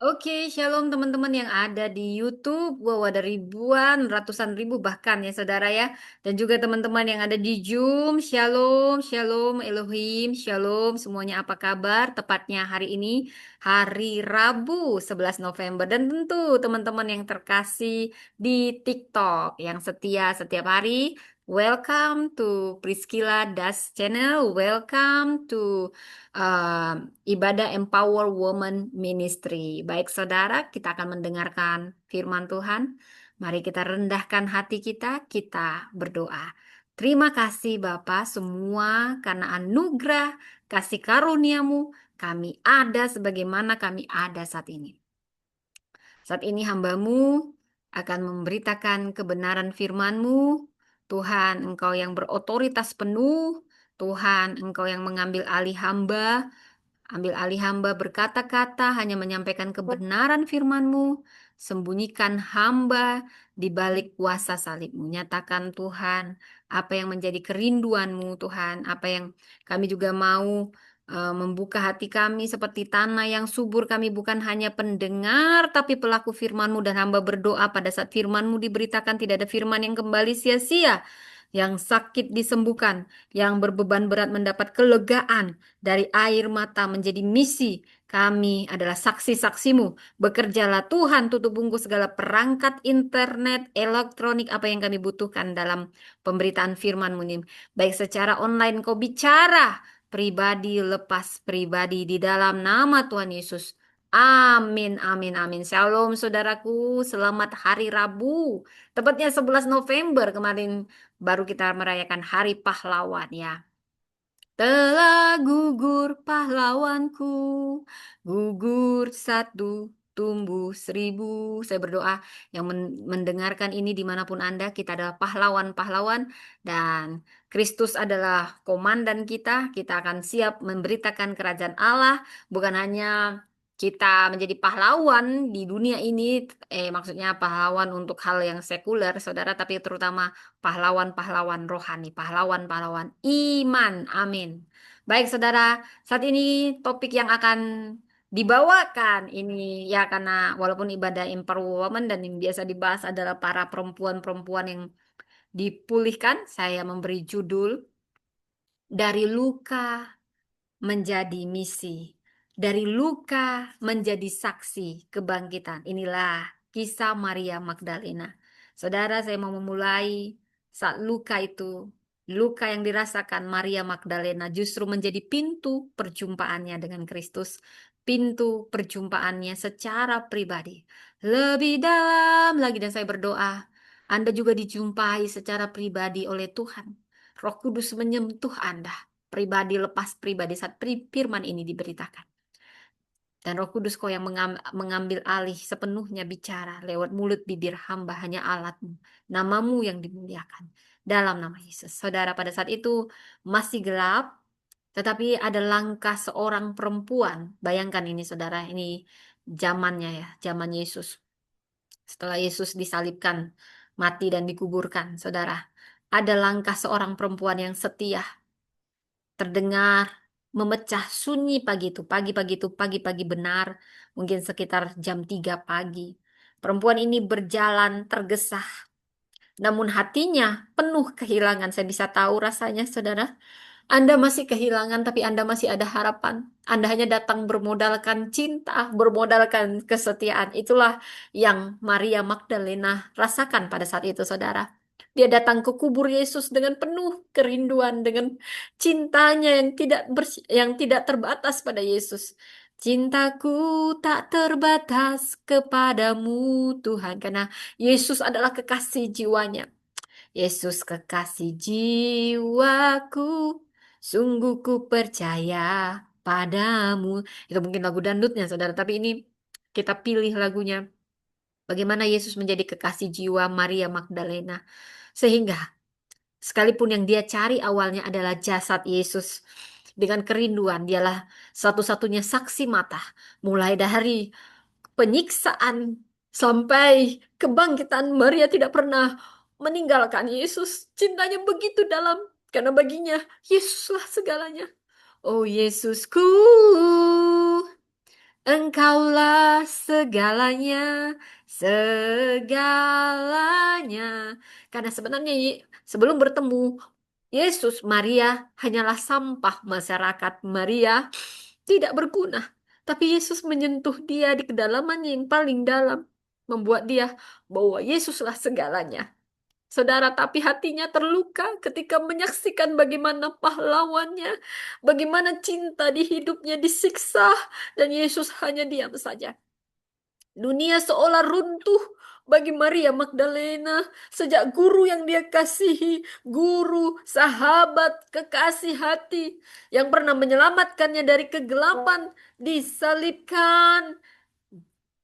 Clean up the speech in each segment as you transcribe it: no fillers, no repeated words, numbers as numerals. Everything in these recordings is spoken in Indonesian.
Oke, shalom teman-teman yang ada di YouTube. Wow, ada ribuan, ratusan ribu bahkan ya saudara ya. Dan juga teman-teman yang ada di Zoom. Shalom, shalom Elohim, shalom semuanya apa kabar? Tepatnya hari ini hari Rabu 11 November. Dan tentu teman-teman yang terkasih di TikTok yang setia setiap hari. Welcome to Priscilla Das Channel. Welcome to Ibadah Empower Woman Ministry. Baik saudara, kita akan mendengarkan firman Tuhan. Mari kita rendahkan hati kita berdoa. Terima kasih Bapa semua karena anugerah kasih karuniamu kami ada sebagaimana kami ada saat ini. Saat ini hambamu akan memberitakan kebenaran firman-Mu. Tuhan, Engkau yang berotoritas penuh. Tuhan, Engkau yang mengambil alih hamba. Ambil alih hamba berkata-kata, hanya menyampaikan kebenaran firman-Mu. Sembunyikan hamba di balik kuasa salib-Mu. Nyatakan Tuhan, apa yang menjadi kerinduan-Mu Tuhan, apa yang kami juga mau membuka hati kami seperti tanah yang subur. Kami bukan hanya pendengar, tapi pelaku firman-Mu dan hamba berdoa pada saat firman-Mu diberitakan tidak ada firman yang kembali sia-sia. Yang sakit disembuhkan, yang berbeban berat mendapat kelegaan, dari air mata menjadi misi. Kami adalah saksi-saksimu. Bekerjalah Tuhan, tutup bungkus segala perangkat internet, elektronik, apa yang kami butuhkan dalam pemberitaan firman-Mu ini. Baik secara online kau bicara, pribadi lepas pribadi di dalam nama Tuhan Yesus. Amin, amin, amin. Shalom saudaraku, selamat hari Rabu. Tepatnya 11 November kemarin baru kita merayakan Hari Pahlawan ya. Telah gugur pahlawanku, gugur satu, tumbuh seribu. Saya berdoa yang mendengarkan ini dimanapun Anda, kita adalah pahlawan-pahlawan dan Kristus adalah komandan kita. Kita akan siap memberitakan kerajaan Allah, bukan hanya kita menjadi pahlawan di dunia ini, maksudnya pahlawan untuk hal yang sekuler, saudara, tapi terutama pahlawan-pahlawan rohani, pahlawan-pahlawan iman. Amin. Baik, saudara, saat ini topik yang akan dibawakan ini ya karena walaupun ibadah empowerment dan yang biasa dibahas adalah para perempuan-perempuan yang dipulihkan, saya memberi judul dari luka menjadi misi. Dari luka menjadi saksi kebangkitan. Inilah kisah Maria Magdalena. Saudara, saya mau memulai saat luka itu. Luka yang dirasakan Maria Magdalena justru menjadi pintu perjumpaannya dengan Kristus. Pintu perjumpaannya secara pribadi. Lebih dalam lagi dan saya berdoa. Anda juga dijumpai secara pribadi oleh Tuhan. Roh Kudus menyentuh Anda pribadi lepas pribadi saat firman ini diberitakan. Dan Roh Kudus kau yang mengambil alih sepenuhnya bicara lewat mulut bibir hamba hanya alatmu. Namamu yang dimuliakan. Dalam nama Yesus. Saudara pada saat itu masih gelap. Tetapi ada langkah seorang perempuan. Bayangkan ini saudara. Ini zamannya ya. Zaman Yesus. Setelah Yesus disalibkan. Mati dan dikuburkan saudara. Ada langkah seorang perempuan yang setia terdengar memecah sunyi pagi itu. Pagi-pagi itu, pagi-pagi benar, mungkin sekitar jam 3 pagi. Perempuan ini berjalan tergesa, namun hatinya penuh kehilangan. Saya bisa tahu rasanya, saudara. Anda masih kehilangan, tapi Anda masih ada harapan. Anda hanya datang bermodalkan cinta, bermodalkan kesetiaan. Itulah yang Maria Magdalena rasakan pada saat itu, saudara. Dia datang ke kubur Yesus dengan penuh kerinduan, dengan cintanya yang tidak terbatas pada Yesus. Cintaku tak terbatas kepadamu, Tuhan, karena Yesus adalah kekasih jiwanya. Yesus kekasih jiwaku, sungguh ku percaya padamu. Itu mungkin lagu dangdutnya, saudara. Tapi ini kita pilih lagunya. Bagaimana Yesus menjadi kekasih jiwa Maria Magdalena. Sehingga sekalipun yang dia cari awalnya adalah jasad Yesus. Dengan kerinduan, dialah satu-satunya saksi mata. Mulai dari penyiksaan sampai kebangkitan, Maria tidak pernah meninggalkan Yesus. Cintanya begitu dalam karena baginya Yesuslah segalanya. Oh Yesusku, Engkaulah segalanya, segalanya. Karena sebenarnya sebelum bertemu Yesus, Maria hanyalah sampah masyarakat. Maria tidak berguna. Tapi Yesus menyentuh dia di kedalaman yang paling dalam. Membuat dia bahwa Yesuslah segalanya. Saudara, tapi hatinya terluka ketika menyaksikan bagaimana pahlawannya, bagaimana cinta di hidupnya disiksa, dan Yesus hanya diam saja. Dunia seolah runtuh bagi Maria Magdalena sejak guru yang dia kasihi, guru, sahabat, kekasih hati yang pernah menyelamatkannya dari kegelapan, disalibkan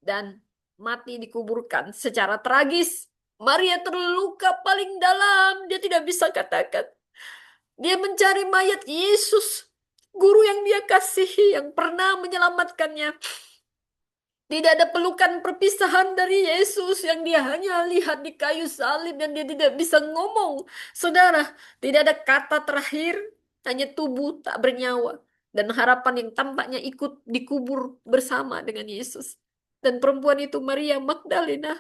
dan mati dikuburkan secara tragis. Maria terluka paling dalam, dia tidak bisa katakan. Dia mencari mayat Yesus, guru yang dia kasihi, yang pernah menyelamatkannya. Tidak ada pelukan perpisahan dari Yesus yang dia hanya lihat di kayu salib dan dia tidak bisa ngomong. Saudara, tidak ada kata terakhir, hanya tubuh tak bernyawa. Dan harapan yang tampaknya ikut dikubur bersama dengan Yesus. Dan perempuan itu Maria Magdalena.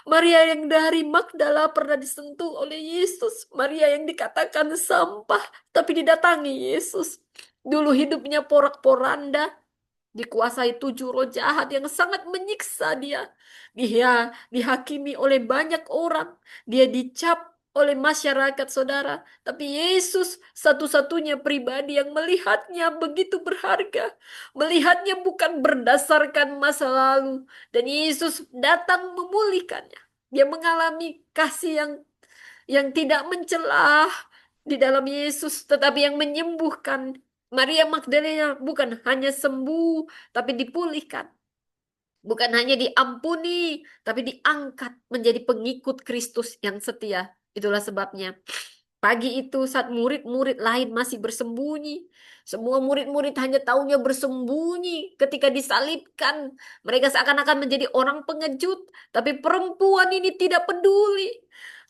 Maria yang dari Magdala pernah disentuh oleh Yesus. Maria yang dikatakan sampah, tapi didatangi Yesus. Dulu hidupnya porak-poranda, dikuasai 7 roh jahat yang sangat menyiksa dia. Dia dihakimi oleh banyak orang. Dia dicap oleh masyarakat, saudara. Tapi Yesus satu-satunya pribadi yang melihatnya begitu berharga. Melihatnya bukan berdasarkan masa lalu. Dan Yesus datang memulihkannya. Dia mengalami kasih yang tidak mencelah di dalam Yesus, tetapi yang menyembuhkan. Maria Magdalena bukan hanya sembuh, tapi dipulihkan. Bukan hanya diampuni, tapi diangkat menjadi pengikut Kristus yang setia. Itulah sebabnya pagi itu saat murid-murid lain masih bersembunyi. Semua murid-murid hanya taunya bersembunyi ketika disalibkan. Mereka seakan-akan menjadi orang pengejut. Tapi perempuan ini tidak peduli.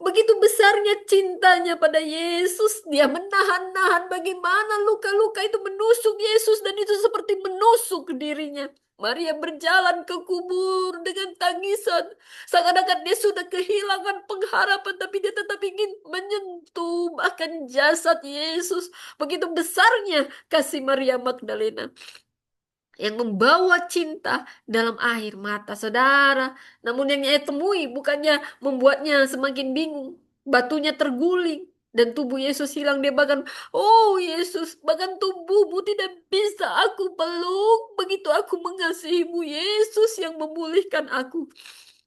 Begitu besarnya cintanya pada Yesus. Dia menahan-nahan bagaimana luka-luka itu menusuk Yesus. Dan itu seperti menusuk dirinya. Maria berjalan ke kubur dengan tangisan. Seakan-akan dia sudah kehilangan pengharapan, tapi dia tetap ingin menyentuh bahkan jasad Yesus. Begitu besarnya kasih Maria Magdalena yang membawa cinta dalam air mata, saudara. Namun yang ia temui bukannya membuatnya semakin bingung. Batunya terguling dan tubuh Yesus hilang. Dia bahkan, oh Yesus, bahkan tubuhmu tidak bisa aku peluk. Begitu aku mengasihimu, Yesus yang memulihkan aku.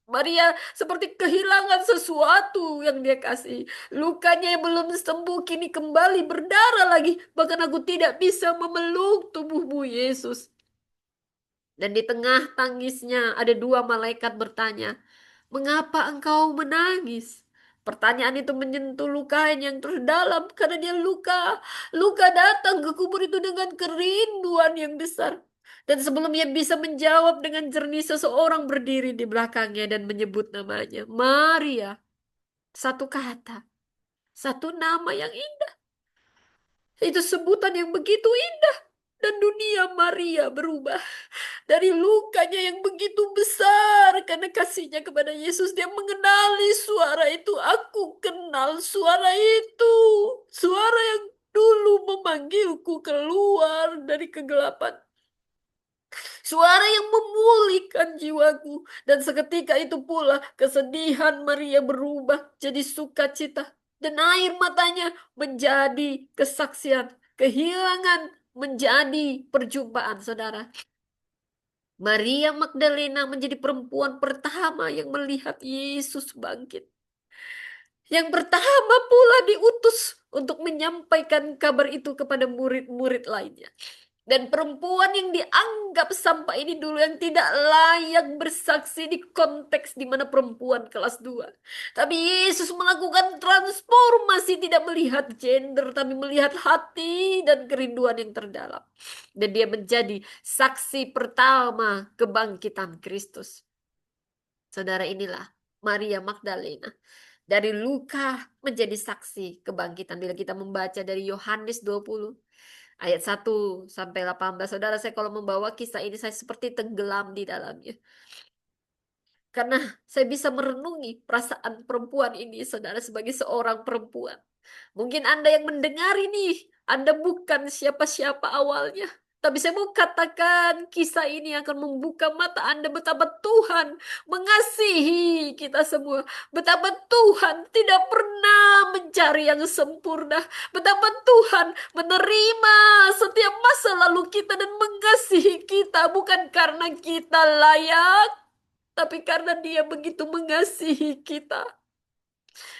Maria seperti kehilangan sesuatu yang dia kasih. Lukanya yang belum sembuh kini kembali berdarah lagi. Bahkan aku tidak bisa memeluk tubuhmu, Yesus. Dan di tengah tangisnya ada 2 malaikat bertanya, "Mengapa engkau menangis?" Pertanyaan itu menyentuh luka yang terdalam karena dia luka. Luka datang ke kubur itu dengan kerinduan yang besar. Dan sebelum ia bisa menjawab dengan jernih, seseorang berdiri di belakangnya dan menyebut namanya. Maria. Satu kata. Satu nama yang indah. Itu sebutan yang begitu indah. Dan dunia Maria berubah. Dari lukanya yang begitu besar karena kasihnya kepada Yesus, dia mengenali suara itu. Aku kenal suara itu. Suara yang dulu memanggilku keluar dari kegelapan. Suara yang memulihkan jiwaku. Dan seketika itu pula kesedihan Maria berubah jadi sukacita. Dan air matanya menjadi kesaksian. Kehilangan menjadi perjumpaan, saudara. Maria Magdalena menjadi perempuan pertama yang melihat Yesus bangkit. Yang pertama pula diutus untuk menyampaikan kabar itu kepada murid-murid lainnya. Dan perempuan yang dianggap sampah ini dulu yang tidak layak bersaksi di konteks di mana perempuan kelas 2. Tapi Yesus melakukan transformasi, tidak melihat gender tapi melihat hati dan kerinduan yang terdalam. Dan dia menjadi saksi pertama kebangkitan Kristus. Saudara, inilah Maria Magdalena. Dari luka menjadi saksi kebangkitan. Bila kita membaca dari Yohanes 20. ayat 1 sampai 18. Saudara, saya kalau membawa kisah ini saya seperti tenggelam di dalamnya. Karena saya bisa merenungi perasaan perempuan ini, saudara, sebagai seorang perempuan. Mungkin Anda yang mendengar ini, Anda bukan siapa-siapa awalnya. Tapi saya mau katakan kisah ini akan membuka mata Anda betapa Tuhan mengasihi kita semua. Betapa Tuhan tidak pernah mencari yang sempurna. Betapa Tuhan menerima setiap masa lalu kita dan mengasihi kita bukan karena kita layak, tapi karena Dia begitu mengasihi kita.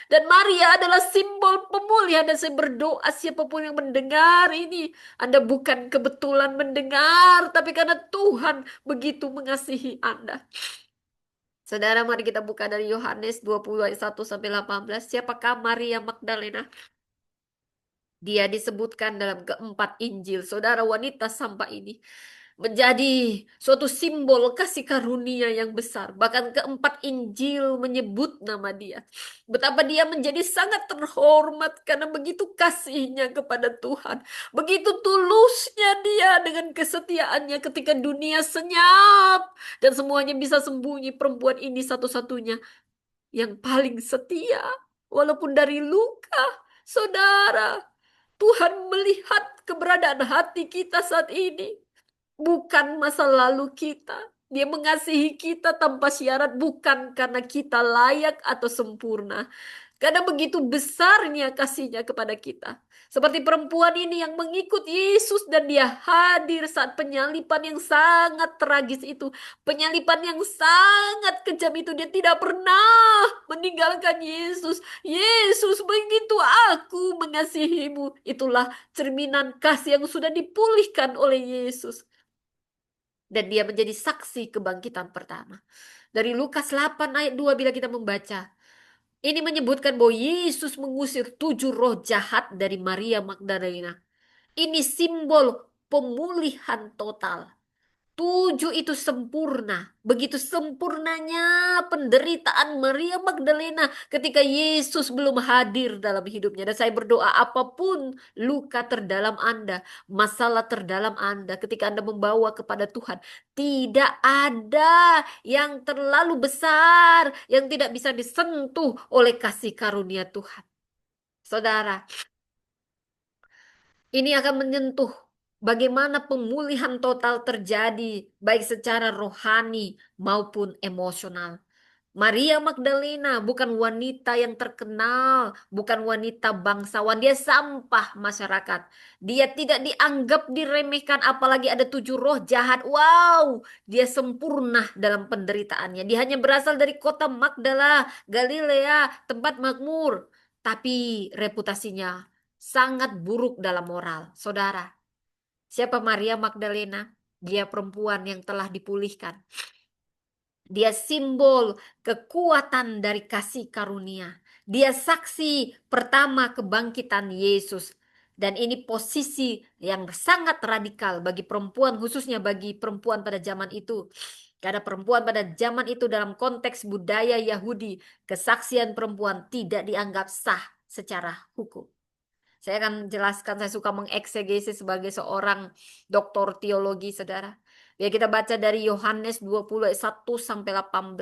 Dan Maria adalah simbol pemulihan. Dan saya berdoa siapapun yang mendengar ini, Anda bukan kebetulan mendengar, tapi karena Tuhan begitu mengasihi Anda. Saudara, mari kita buka dari Yohanes 20 ayat 1 sampai 18. Siapakah Maria Magdalena? Dia disebutkan dalam keempat Injil. Saudara, wanita sampah ini menjadi suatu simbol kasih karunia yang besar. Bahkan keempat Injil menyebut nama dia. Betapa dia menjadi sangat terhormat karena begitu kasihnya kepada Tuhan. Begitu tulusnya dia dengan kesetiaannya ketika dunia senyap dan semuanya bisa sembunyi. Perempuan ini satu-satunya yang paling setia. Walaupun dari luka, saudara, Tuhan melihat keberadaan hati kita saat ini. Bukan masa lalu kita. Dia mengasihi kita tanpa syarat bukan karena kita layak atau sempurna. Karena begitu besarnya kasihnya kepada kita. Seperti perempuan ini yang mengikut Yesus dan dia hadir saat penyaliban yang sangat tragis itu. Penyaliban yang sangat kejam itu. Dia tidak pernah meninggalkan Yesus. Yesus, begitu aku mengasihimu. Itulah cerminan kasih yang sudah dipulihkan oleh Yesus. Dan dia menjadi saksi kebangkitan pertama. Dari Lukas 8 ayat 2 bila kita membaca. Ini menyebutkan bahwa Yesus mengusir 7 roh jahat dari Maria Magdalena. Ini simbol pemulihan total. 7 itu sempurna. Begitu sempurnanya penderitaan Maria Magdalena ketika Yesus belum hadir dalam hidupnya. Dan saya berdoa apapun luka terdalam Anda, masalah terdalam Anda, ketika Anda membawa kepada Tuhan, tidak ada yang terlalu besar, yang tidak bisa disentuh oleh kasih karunia Tuhan. Saudara, ini akan menyentuh bagaimana pemulihan total terjadi, baik secara rohani maupun emosional. Maria Magdalena bukan wanita yang terkenal, bukan wanita bangsawan. Dia sampah masyarakat. Dia tidak dianggap diremehkan, apalagi ada 7 roh jahat. Wow, dia sempurna dalam penderitaannya. Dia hanya berasal dari kota Magdala, Galilea, tempat makmur. Tapi reputasinya sangat buruk dalam moral. Saudara, siapa Maria Magdalena? Dia perempuan yang telah dipulihkan. Dia simbol kekuatan dari kasih karunia. Dia saksi pertama kebangkitan Yesus. Dan ini posisi yang sangat radikal bagi perempuan, khususnya bagi perempuan pada zaman itu. Karena perempuan pada zaman itu dalam konteks budaya Yahudi, kesaksian perempuan tidak dianggap sah secara hukum. Saya akan jelaskan, saya suka mengeksegesi sebagai seorang doktor teologi, saudara. Ya, kita baca dari Yohanes 20 ayat 1 sampai 18,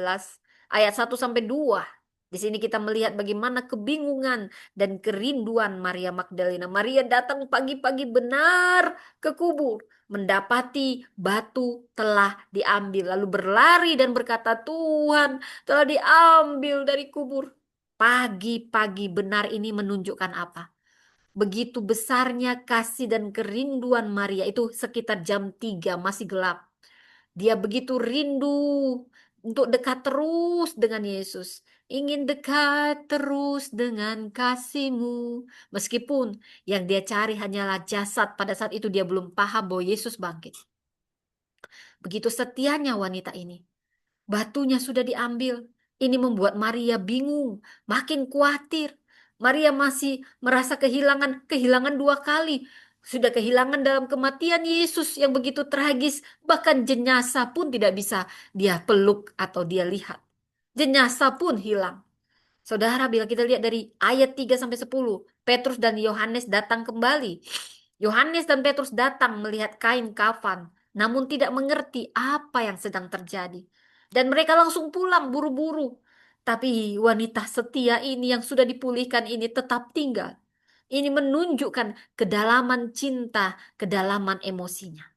ayat 1 sampai 2. Di sini kita melihat bagaimana kebingungan dan kerinduan Maria Magdalena. Maria datang pagi-pagi benar ke kubur, mendapati batu telah diambil, lalu berlari dan berkata, "Tuhan, telah diambil dari kubur." Pagi-pagi benar ini menunjukkan apa? Begitu besarnya kasih dan kerinduan Maria, itu sekitar jam 3 masih gelap. Dia begitu rindu untuk dekat terus dengan Yesus. Ingin dekat terus dengan kasih-Mu. Meskipun yang dia cari hanyalah jasad, pada saat itu dia belum paham bahwa Yesus bangkit. Begitu setianya wanita ini. Batunya sudah diambil. Ini membuat Maria bingung, makin khawatir. Maria masih merasa kehilangan 2 kali. Sudah kehilangan dalam kematian Yesus yang begitu tragis. Bahkan jenazah pun tidak bisa dia peluk atau dia lihat. Jenazah pun hilang. Saudara, bila kita lihat dari ayat 3 sampai 10, Petrus dan Yohanes datang kembali. Yohanes dan Petrus datang melihat kain kafan, namun tidak mengerti apa yang sedang terjadi. Dan mereka langsung pulang buru-buru. Tapi wanita setia ini yang sudah dipulihkan ini tetap tinggal. Ini menunjukkan kedalaman cinta, kedalaman emosinya.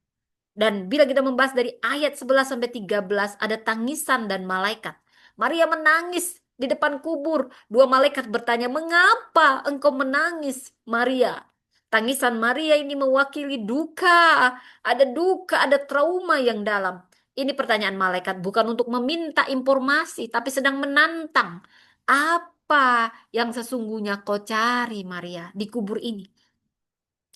Dan bila kita membahas dari ayat 11 sampai 13 ada tangisan dan malaikat. Maria menangis di depan kubur. Dua malaikat bertanya, "Mengapa engkau menangis, Maria?" Tangisan Maria ini mewakili duka. Ada duka, ada trauma yang dalam. Ini pertanyaan malaikat bukan untuk meminta informasi, tapi sedang menantang. Apa yang sesungguhnya kau cari, Maria, di kubur ini?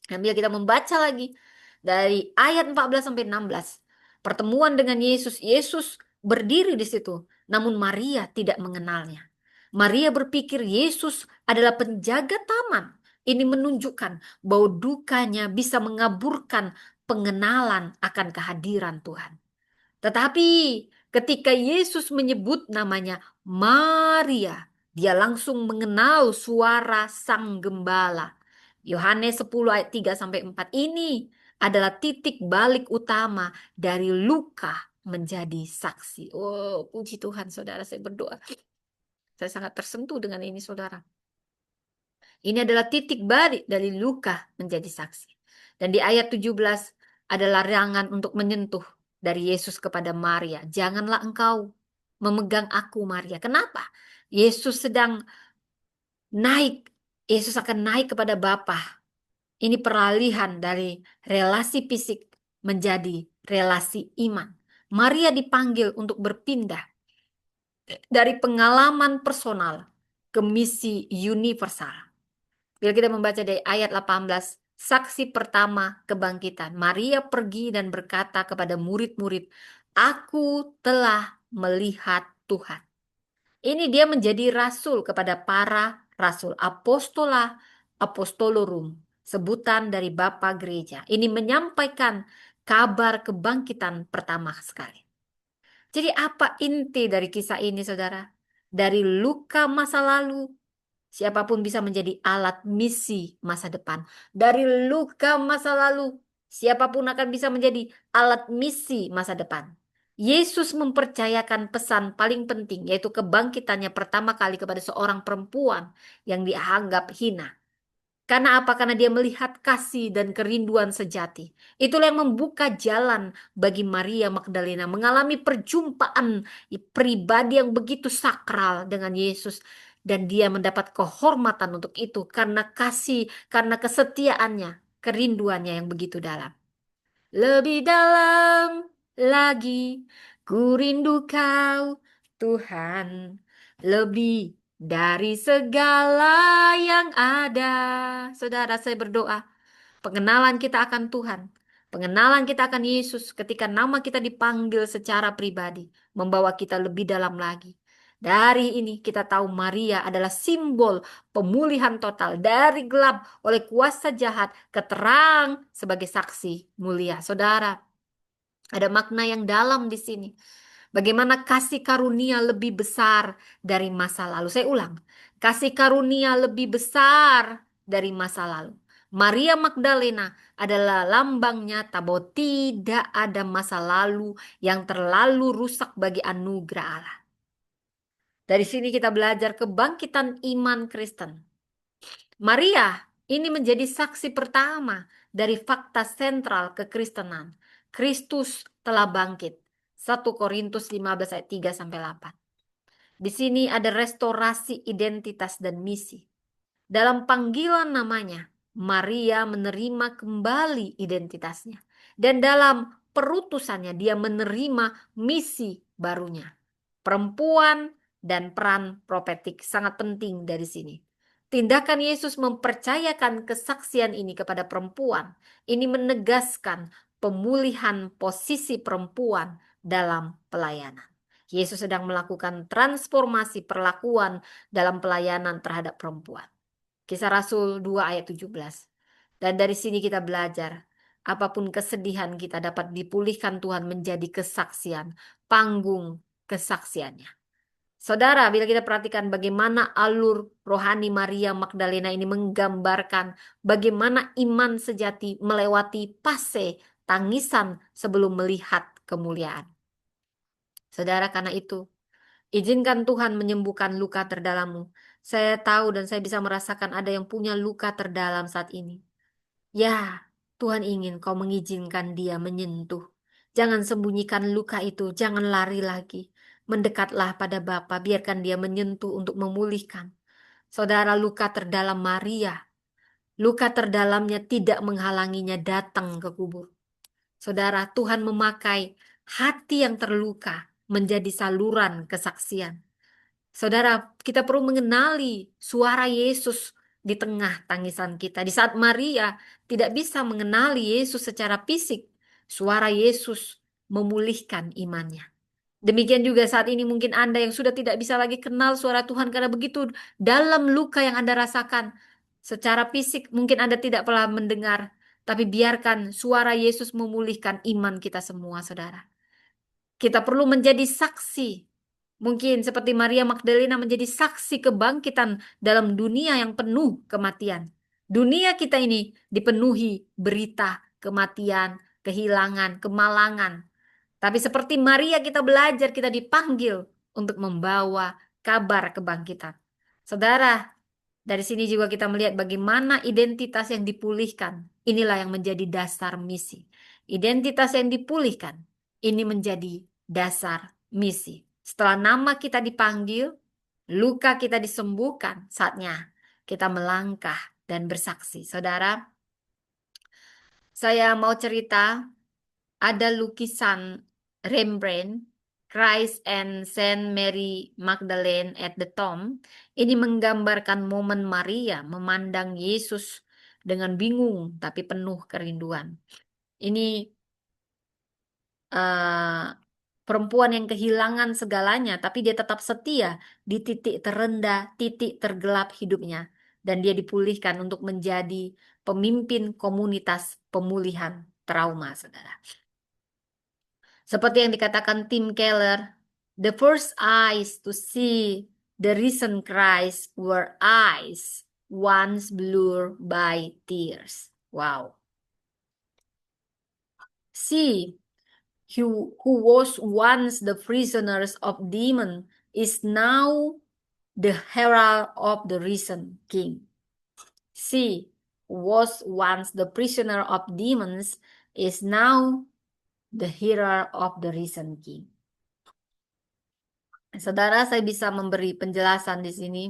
Dan bila kita membaca lagi dari ayat 14 sampai 16, pertemuan dengan Yesus, Yesus berdiri di situ, namun Maria tidak mengenalnya. Maria berpikir Yesus adalah penjaga taman. Ini menunjukkan bahwa dukanya bisa mengaburkan pengenalan akan kehadiran Tuhan. Tetapi ketika Yesus menyebut namanya Maria, dia langsung mengenal suara sang gembala. Yohanes 10 ayat 3 sampai 4 ini adalah titik balik utama dari luka menjadi saksi. Oh, puji Tuhan, saudara, saya berdoa. Saya sangat tersentuh dengan ini, saudara. Ini adalah titik balik dari luka menjadi saksi. Dan di ayat 17 ada larangan untuk menyentuh dari Yesus kepada Maria. Janganlah engkau memegang aku, Maria. Kenapa? Yesus sedang naik. Yesus akan naik kepada Bapa. Ini peralihan dari relasi fisik menjadi relasi iman. Maria dipanggil untuk berpindah dari pengalaman personal ke misi universal. Bila kita membaca dari ayat 18, saksi pertama kebangkitan. Maria pergi dan berkata kepada murid-murid, "Aku telah melihat Tuhan." Ini dia menjadi rasul kepada para rasul. Apostola, apostolorum. Sebutan dari Bapa Gereja. Ini menyampaikan kabar kebangkitan pertama sekali. Jadi apa inti dari kisah ini, saudara? Dari luka masa lalu, siapapun bisa menjadi alat misi masa depan. Dari luka masa lalu, siapapun akan bisa menjadi alat misi masa depan. Yesus mempercayakan pesan paling penting, yaitu kebangkitannya pertama kali kepada seorang perempuan yang dianggap hina. Karena apa? Karena dia melihat kasih dan kerinduan sejati. Itulah yang membuka jalan bagi Maria Magdalena mengalami perjumpaan pribadi yang begitu sakral dengan Yesus. Dan dia mendapat kehormatan untuk itu karena kasih, karena kesetiaannya, kerinduannya yang begitu dalam. Lebih dalam lagi, ku rindu kau, Tuhan. Lebih dari segala yang ada. Saudara, saya berdoa. Pengenalan kita akan Tuhan. Pengenalan kita akan Yesus ketika nama kita dipanggil secara pribadi. Membawa kita lebih dalam lagi. Dari ini kita tahu Maria adalah simbol pemulihan total dari gelap oleh kuasa jahat ke terang sebagai saksi mulia. Saudara, ada makna yang dalam di sini. Bagaimana kasih karunia lebih besar dari masa lalu. Saya ulang, kasih karunia lebih besar dari masa lalu. Maria Magdalena adalah lambang nyata bahwa tidak ada masa lalu yang terlalu rusak bagi anugerah Allah. Dari sini kita belajar kebangkitan iman Kristen. Maria ini menjadi saksi pertama dari fakta sentral kekristenan. Kristus telah bangkit. 1 Korintus 15 ayat 3 sampai 8. Di sini ada restorasi identitas dan misi. Dalam panggilan namanya, Maria menerima kembali identitasnya. Dan dalam perutusannya, dia menerima misi barunya. Perempuan dan peran profetik sangat penting dari sini. Tindakan Yesus mempercayakan kesaksian ini kepada perempuan. Ini menegaskan pemulihan posisi perempuan dalam pelayanan. Yesus sedang melakukan transformasi perlakuan dalam pelayanan terhadap perempuan. Kisah Rasul 2 ayat 17. Dan dari sini kita belajar, apapun kesedihan kita dapat dipulihkan Tuhan menjadi kesaksian, panggung kesaksiannya. Saudara, bila kita perhatikan bagaimana alur rohani Maria Magdalena ini menggambarkan bagaimana iman sejati melewati fase tangisan sebelum melihat kemuliaan. Saudara, karena itu, izinkan Tuhan menyembuhkan luka terdalammu. Saya tahu dan saya bisa merasakan ada yang punya luka terdalam saat ini. Ya, Tuhan ingin kau mengizinkan dia menyentuh. Jangan sembunyikan luka itu, jangan lari lagi. Mendekatlah pada Bapa, biarkan dia menyentuh untuk memulihkan. Saudara, luka terdalam Maria, luka terdalamnya tidak menghalanginya datang ke kubur. Saudara, Tuhan memakai hati yang terluka menjadi saluran kesaksian. Saudara, kita perlu mengenali suara Yesus di tengah tangisan kita. Di saat Maria tidak bisa mengenali Yesus secara fisik, suara Yesus memulihkan imannya. Demikian juga saat ini mungkin Anda yang sudah tidak bisa lagi kenal suara Tuhan karena begitu dalam luka yang Anda rasakan. Secara fisik mungkin Anda tidak pernah mendengar, tapi biarkan suara Yesus memulihkan iman kita semua, saudara. Kita perlu menjadi saksi. Mungkin seperti Maria Magdalena menjadi saksi kebangkitan dalam dunia yang penuh kematian. Dunia kita ini dipenuhi berita kematian, kehilangan, kemalangan. Tapi seperti Maria kita belajar, kita dipanggil untuk membawa kabar kebangkitan. Saudara, dari sini juga kita melihat bagaimana identitas yang dipulihkan. Inilah yang menjadi dasar misi. Identitas yang dipulihkan, ini menjadi dasar misi. Setelah nama kita dipanggil, luka kita disembuhkan, saatnya kita melangkah dan bersaksi. Saudara, saya mau cerita, ada lukisan Rembrandt, Christ and Saint Mary Magdalene at the Tomb. Ini menggambarkan momen Maria memandang Yesus dengan bingung tapi penuh kerinduan. Ini eh, perempuan yang kehilangan segalanya, tapi dia tetap setia di titik terendah, titik tergelap hidupnya. Dan dia dipulihkan untuk menjadi pemimpin komunitas pemulihan trauma, saudara. Seperti yang dikatakan Tim Keller, the first eyes to see the risen Christ were eyes once blurred by tears. Wow. See, who was once the prisoners of demon is now the herald of the risen King. See, who was once the prisoner of demons is now the herald of the risen King. Saudara, saya bisa memberi penjelasan di sini,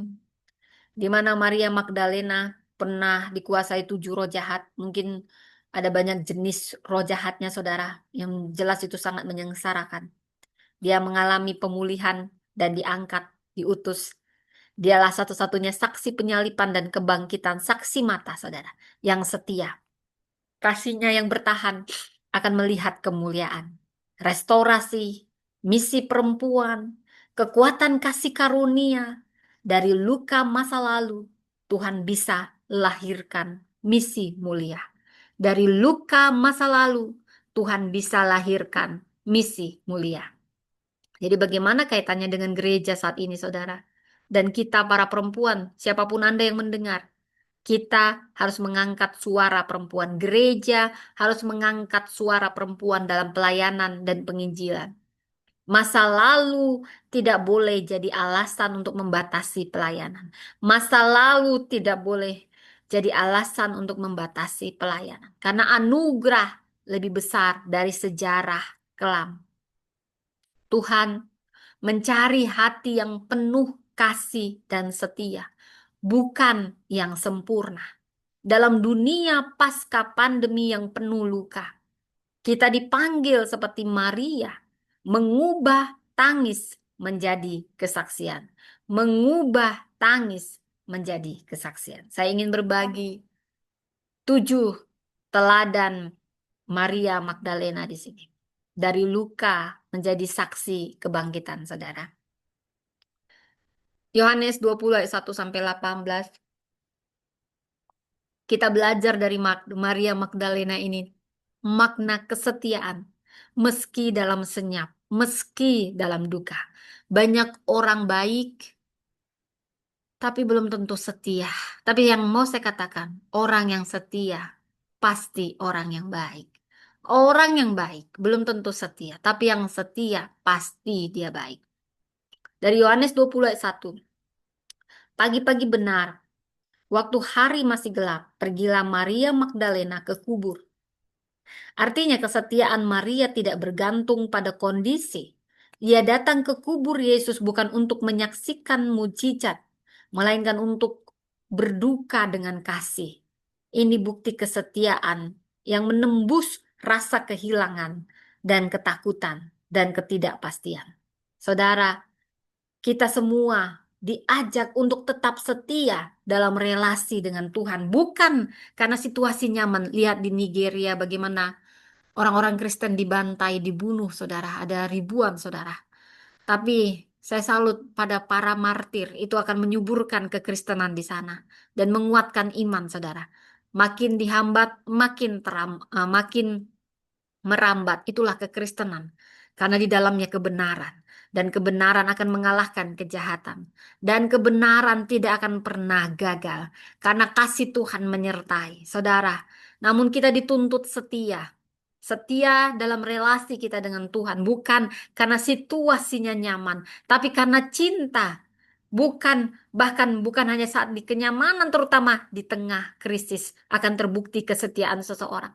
di mana Maria Magdalena pernah dikuasai 7 roh jahat. Mungkin ada banyak jenis roh jahatnya, saudara, yang jelas itu sangat menyengsarakan. Dia mengalami pemulihan dan diangkat, diutus. Dialah satu-satunya saksi penyalipan dan kebangkitan, saksi mata, saudara, yang setia. Kasihnya yang bertahan akan melihat kemuliaan, restorasi, misi perempuan, kekuatan kasih karunia. Dari luka masa lalu, Tuhan bisa lahirkan misi mulia. Dari luka masa lalu, Tuhan bisa lahirkan misi mulia. Jadi bagaimana kaitannya dengan gereja saat ini, saudara? Dan kita para perempuan, siapapun Anda yang mendengar, kita harus mengangkat suara perempuan. Gereja harus mengangkat suara perempuan dalam pelayanan dan penginjilan. Masa lalu tidak boleh jadi alasan untuk membatasi pelayanan. Masa lalu tidak boleh jadi alasan untuk membatasi pelayanan. Karena anugerah lebih besar dari sejarah kelam. Tuhan mencari hati yang penuh kasih dan setia, bukan yang sempurna. Dalam dunia pasca pandemi yang penuh luka, kita dipanggil seperti Maria, mengubah tangis menjadi kesaksian. Mengubah tangis menjadi kesaksian. Saya ingin berbagi 7 teladan Maria Magdalena di sini. Dari luka menjadi saksi kebangkitan, saudara. Yohanes 20 ayat 1 sampai 18. Kita belajar dari Maria Magdalena ini makna kesetiaan meski dalam senyap. meski dalam duka. Banyak orang baik, tapi belum tentu setia. Tapi yang mau saya katakan, orang yang setia pasti orang yang baik. Orang yang baik belum tentu setia, tapi yang setia pasti dia baik. Dari Yohanes 20 ayat 1. Pagi-pagi benar, waktu hari masih gelap, pergilah Maria Magdalena ke kubur. Artinya kesetiaan Maria tidak bergantung pada kondisi. Ia datang ke kubur Yesus bukan untuk menyaksikan mujizat, melainkan untuk berduka dengan kasih. Ini bukti kesetiaan yang menembus rasa kehilangan dan ketakutan dan ketidakpastian. Saudara, kita semua diajak untuk tetap setia dalam relasi dengan Tuhan, bukan karena situasi nyaman. Lihat di Nigeria bagaimana orang-orang Kristen dibantai, dibunuh, saudara. Ada ribuan, saudara. Tapi saya salut pada para martir. Itu akan menyuburkan kekristenan di sana. Dan menguatkan iman, saudara. Makin dihambat, makin merambat. Itulah kekristenan. Karena di dalamnya kebenaran. Dan kebenaran akan mengalahkan kejahatan. Dan kebenaran tidak akan pernah gagal. Karena kasih Tuhan menyertai. Saudara, namun kita dituntut setia. Setia dalam relasi kita dengan Tuhan, bukan karena situasinya nyaman, tapi karena cinta. Bahkan bukan hanya saat di kenyamanan, terutama di tengah krisis akan terbukti kesetiaan seseorang.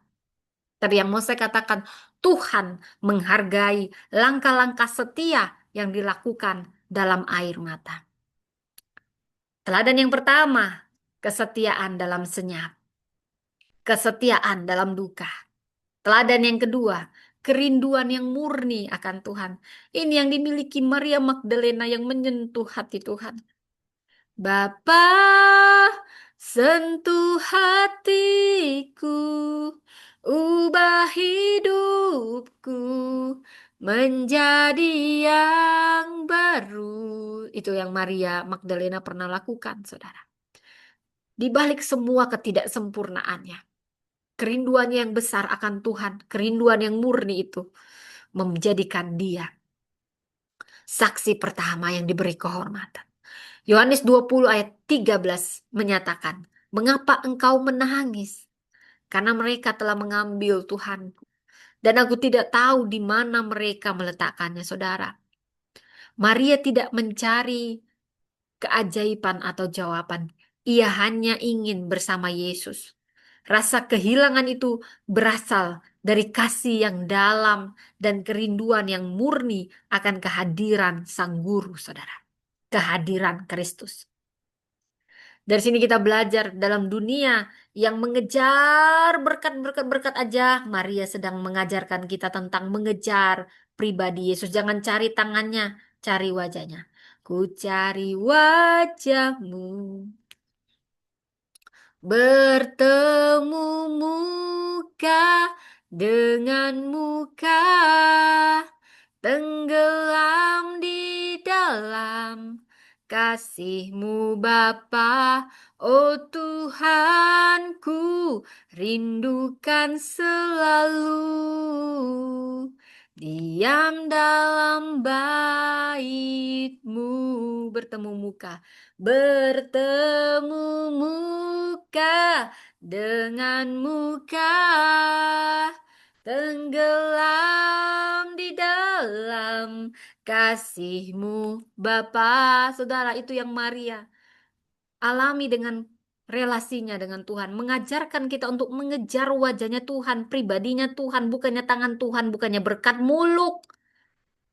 Tapi yang mau saya katakan, Tuhan menghargai langkah-langkah setia yang dilakukan dalam air mata. Teladan yang pertama, kesetiaan dalam senyap, kesetiaan dalam duka. Teladan yang kedua, kerinduan yang murni akan Tuhan. Ini yang dimiliki Maria Magdalena yang menyentuh hati Tuhan. Bapa, sentuh hatiku, ubah hidupku menjadi yang baru. Itu yang Maria Magdalena pernah lakukan, saudara. Di balik semua ketidaksempurnaannya, kerinduannya yang besar akan Tuhan, kerinduan yang murni itu menjadikan dia saksi pertama yang diberi kehormatan. Yohanes 20 ayat 13 menyatakan, "Mengapa engkau menangis? Karena mereka telah mengambil Tuhanku. Dan aku tidak tahu di mana mereka meletakkannya," saudara. Maria tidak mencari keajaiban atau jawaban. Ia hanya ingin bersama Yesus. Rasa kehilangan itu berasal dari kasih yang dalam dan kerinduan yang murni akan kehadiran Sang Guru, saudara. Kehadiran Kristus. Dari sini kita belajar dalam dunia yang mengejar berkat-berkat aja. Maria sedang mengajarkan kita tentang mengejar pribadi Yesus. Jangan cari tangannya, cari wajahnya. Ku cari wajahmu, bertemu muka dengan muka, tenggelam di dalam kasih-Mu Bapa. Oh Tuhanku, rindukan selalu diam dalam bait-Mu, bertemu muka. Bertemu muka dengan muka, tenggelam di dalam kasih-Mu Bapa. Saudara, itu yang Maria alami dengan relasinya dengan Tuhan. Mengajarkan kita untuk mengejar wajahnya Tuhan, pribadinya Tuhan, bukannya tangan Tuhan, bukannya berkat muluk.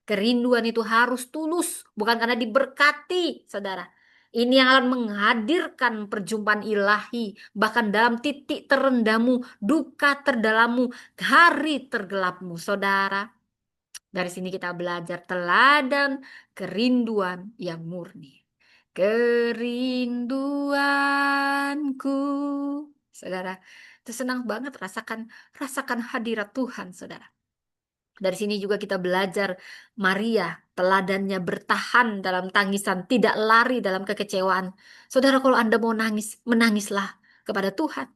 Kerinduan itu harus tulus, bukan karena diberkati, saudara. Ini yang akan menghadirkan perjumpaan ilahi, bahkan dalam titik terendahmu, duka terdalammu, hari tergelapmu, saudara. Dari sini kita belajar teladan kerinduan yang murni. Kerinduanku, saudara, itu senang banget rasakan hadirat Tuhan, saudara. Dari sini juga kita belajar Maria, teladannya bertahan dalam tangisan, tidak lari dalam kekecewaan. Saudara, kalau Anda mau nangis, menangislah kepada Tuhan.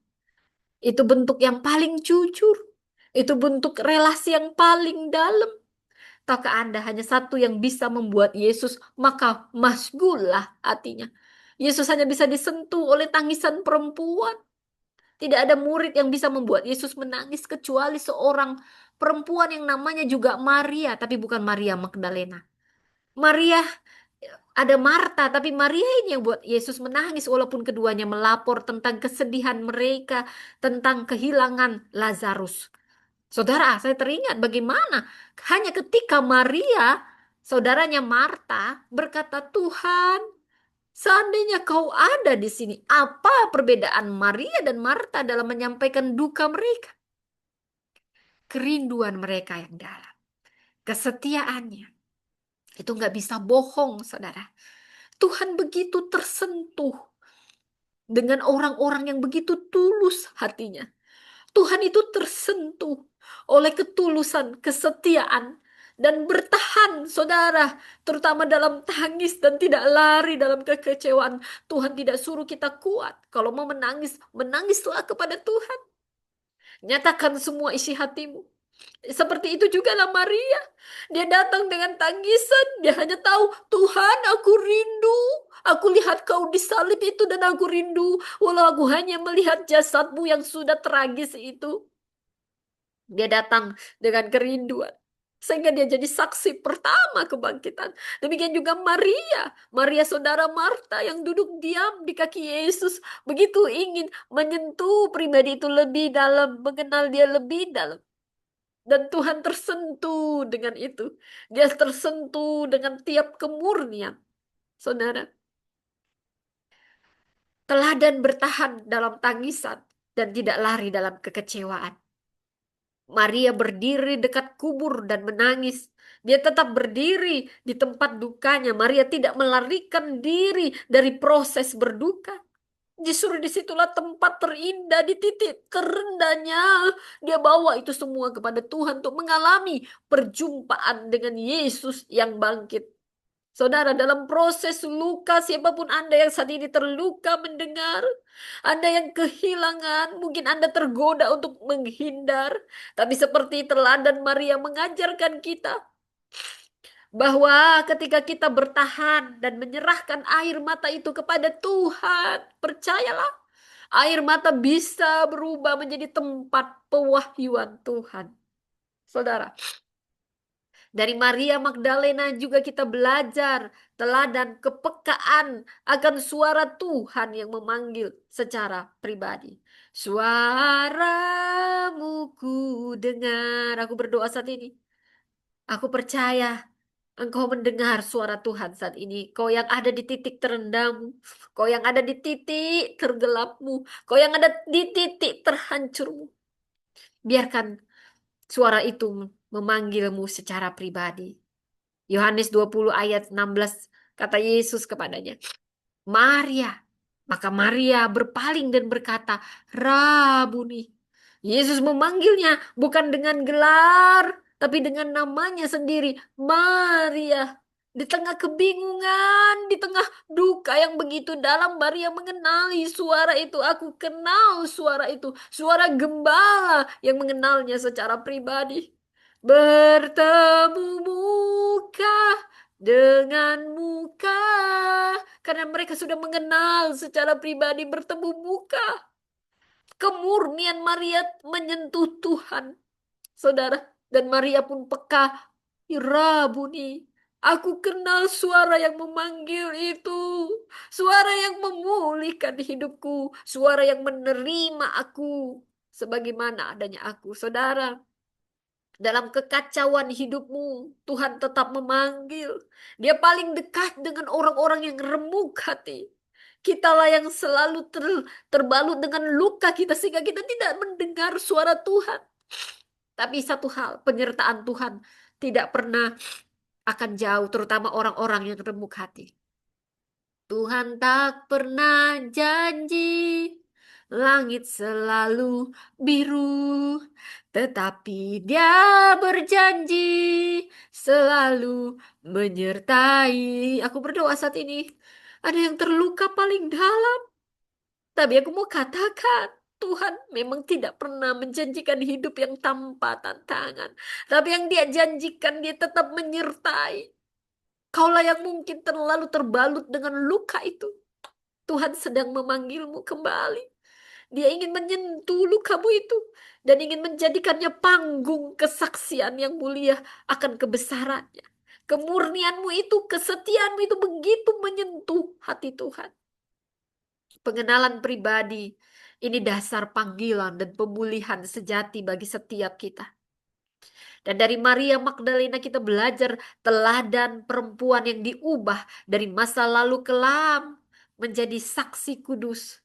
Itu bentuk yang paling jujur. Itu bentuk relasi yang paling dalam. Tahukah Anda hanya satu yang bisa membuat Yesus, maka masgullah hatinya. Yesus hanya bisa disentuh oleh tangisan perempuan. Tidak ada murid yang bisa membuat Yesus menangis kecuali seorang perempuan yang namanya juga Maria, tapi bukan Maria Magdalena. Maria, ada Marta, tapi Maria ini yang buat Yesus menangis walaupun keduanya melapor tentang kesedihan mereka, tentang kehilangan Lazarus. Saudara, saya teringat bagaimana hanya ketika Maria, saudaranya Marta, berkata, "Tuhan, seandainya kau ada di sini, apa perbedaan Maria dan Marta dalam menyampaikan duka mereka?" Kerinduan mereka yang dalam, kesetiaannya, itu nggak bisa bohong, saudara. Tuhan begitu tersentuh dengan orang-orang yang begitu tulus hatinya. Tuhan itu tersentuh oleh ketulusan, kesetiaan, dan bertahan, saudara, terutama dalam tangis dan tidak lari dalam kekecewaan. Tuhan tidak suruh kita kuat. Kalau mau menangis, menangislah kepada Tuhan. Nyatakan semua isi hatimu. Seperti itu juga lah Maria. Dia datang dengan tangisan. Dia hanya tahu, Tuhan, aku rindu. Aku lihat kau disalib itu dan aku rindu. Walau aku hanya melihat jasadmu yang sudah tragis itu. Dia datang dengan kerinduan. Sehingga dia jadi saksi pertama kebangkitan. Demikian juga Maria. Maria saudara Marta yang duduk diam di kaki Yesus. Begitu ingin menyentuh pribadi itu lebih dalam. Mengenal dia lebih dalam. Dan Tuhan tersentuh dengan itu. Dia tersentuh dengan tiap kemurnian. Saudara, teladan bertahan dalam tangisan dan tidak lari dalam kekecewaan. Maria berdiri dekat kubur dan menangis. Dia tetap berdiri di tempat dukanya. Maria tidak melarikan diri dari proses berduka. Justru disitulah tempat terindah di titik terendahnya. Dia bawa itu semua kepada Tuhan untuk mengalami perjumpaan dengan Yesus yang bangkit. Saudara, dalam proses luka, siapapun Anda yang saat ini terluka mendengar, Anda yang kehilangan, mungkin Anda tergoda untuk menghindar. Tapi seperti teladan Maria mengajarkan kita, bahwa ketika kita bertahan dan menyerahkan air mata itu kepada Tuhan, percayalah, air mata bisa berubah menjadi tempat pewahyuan Tuhan. Saudara, dari Maria Magdalena juga kita belajar teladan kepekaan akan suara Tuhan yang memanggil secara pribadi. Suaramu ku dengar. Aku berdoa saat ini. Aku percaya Engkau mendengar suara Tuhan saat ini. Kau yang ada di titik terendahmu. Kau yang ada di titik tergelapmu. Kau yang ada di titik terhancurmu. Biarkan suara itu memanggilmu secara pribadi. Yohanes 20 ayat 16 kata Yesus kepadanya, Maria. Maka Maria berpaling dan berkata, Rabuni. Yesus memanggilnya bukan dengan gelar, tapi dengan namanya sendiri, Maria. Di tengah kebingungan, di tengah duka yang begitu dalam, Maria mengenali suara itu. Aku kenal suara itu. Suara gembala yang mengenalnya secara pribadi. Bertemu muka dengan muka. Karena mereka sudah mengenal secara pribadi bertemu muka. Kemurnian Maria menyentuh Tuhan, saudara. Dan Maria pun peka. Rabuni, aku kenal suara yang memanggil itu. Suara yang memulihkan hidupku. Suara yang menerima aku. Sebagaimana adanya aku, saudara. Dalam kekacauan hidupmu, Tuhan tetap memanggil. Dia paling dekat dengan orang-orang yang remuk hati. Kitalah yang selalu terbalut dengan luka kita sehingga kita tidak mendengar suara Tuhan. Tapi satu hal, penyertaan Tuhan tidak pernah akan jauh, terutama orang-orang yang remuk hati. Tuhan tak pernah janji langit selalu biru, tetapi Dia berjanji selalu menyertai. Aku berdoa saat ini, ada yang terluka paling dalam, tapi aku mau katakan, Tuhan memang tidak pernah menjanjikan hidup yang tanpa tantangan. Tapi yang dia janjikan, dia tetap menyertai. Kaulah yang mungkin terlalu terbalut dengan luka itu. Tuhan sedang memanggilmu kembali. Dia ingin menyentuh lukamu itu dan ingin menjadikannya panggung kesaksian yang mulia akan kebesarannya. Kemurnianmu itu, kesetiaanmu itu begitu menyentuh hati Tuhan. Pengenalan pribadi ini dasar panggilan dan pemulihan sejati bagi setiap kita. Dan dari Maria Magdalena kita belajar teladan perempuan yang diubah dari masa lalu kelam menjadi saksi kudus.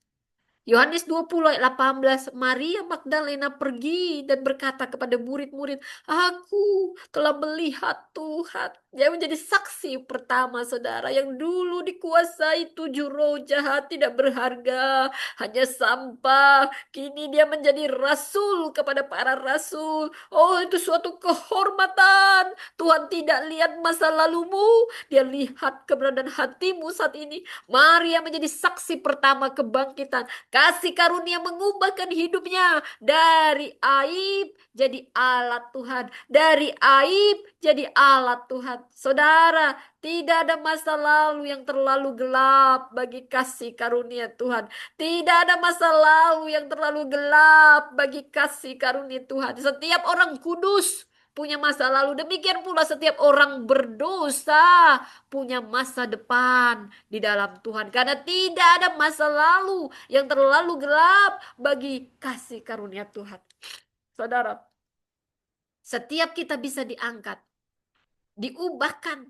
Yohanes 20 ayat 18, Maria Magdalena pergi dan berkata kepada murid-murid, aku telah melihat Tuhan. Dia menjadi saksi pertama, saudara, yang dulu dikuasai 7 roh jahat tidak berharga, hanya sampah. Kini dia menjadi rasul kepada para rasul. Oh, itu suatu kehormatan. Tuhan tidak lihat masa lalumu, dia lihat keberadaan hatimu saat ini. Maria menjadi saksi pertama kebangkitan. Kasih karunia mengubahkan hidupnya dari aib jadi alat Tuhan, dari aib jadi alat Tuhan. Saudara, tidak ada masa lalu yang terlalu gelap bagi kasih karunia Tuhan. Tidak ada masa lalu yang terlalu gelap bagi kasih karunia Tuhan. Setiap orang kudus punya masa lalu. Demikian pula setiap orang berdosa punya masa depan di dalam Tuhan. Karena tidak ada masa lalu yang terlalu gelap bagi kasih karunia Tuhan. Saudara, setiap kita bisa diangkat, diubahkan,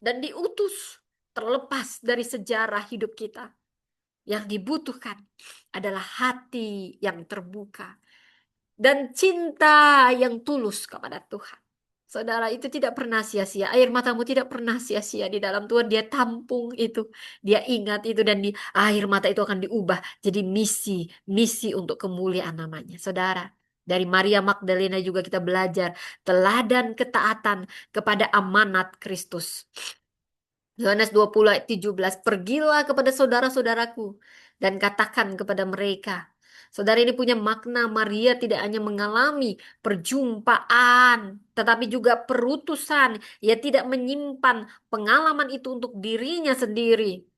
dan diutus terlepas dari sejarah hidup kita. Yang dibutuhkan adalah hati yang terbuka dan cinta yang tulus kepada Tuhan. Saudara, itu tidak pernah sia-sia. Air matamu tidak pernah sia-sia di dalam Tuhan. Dia tampung itu. Dia ingat itu. Dan di air mata itu akan diubah jadi misi. Misi untuk kemuliaan namanya. Saudara, dari Maria Magdalena juga kita belajar teladan ketaatan kepada amanat Kristus. Yohanes 20 ayat 17. Pergilah kepada saudara-saudaraku dan katakan kepada mereka. Saudara, ini punya makna. Maria tidak hanya mengalami perjumpaan, tetapi juga perutusan. Ia tidak menyimpan pengalaman itu untuk dirinya sendiri,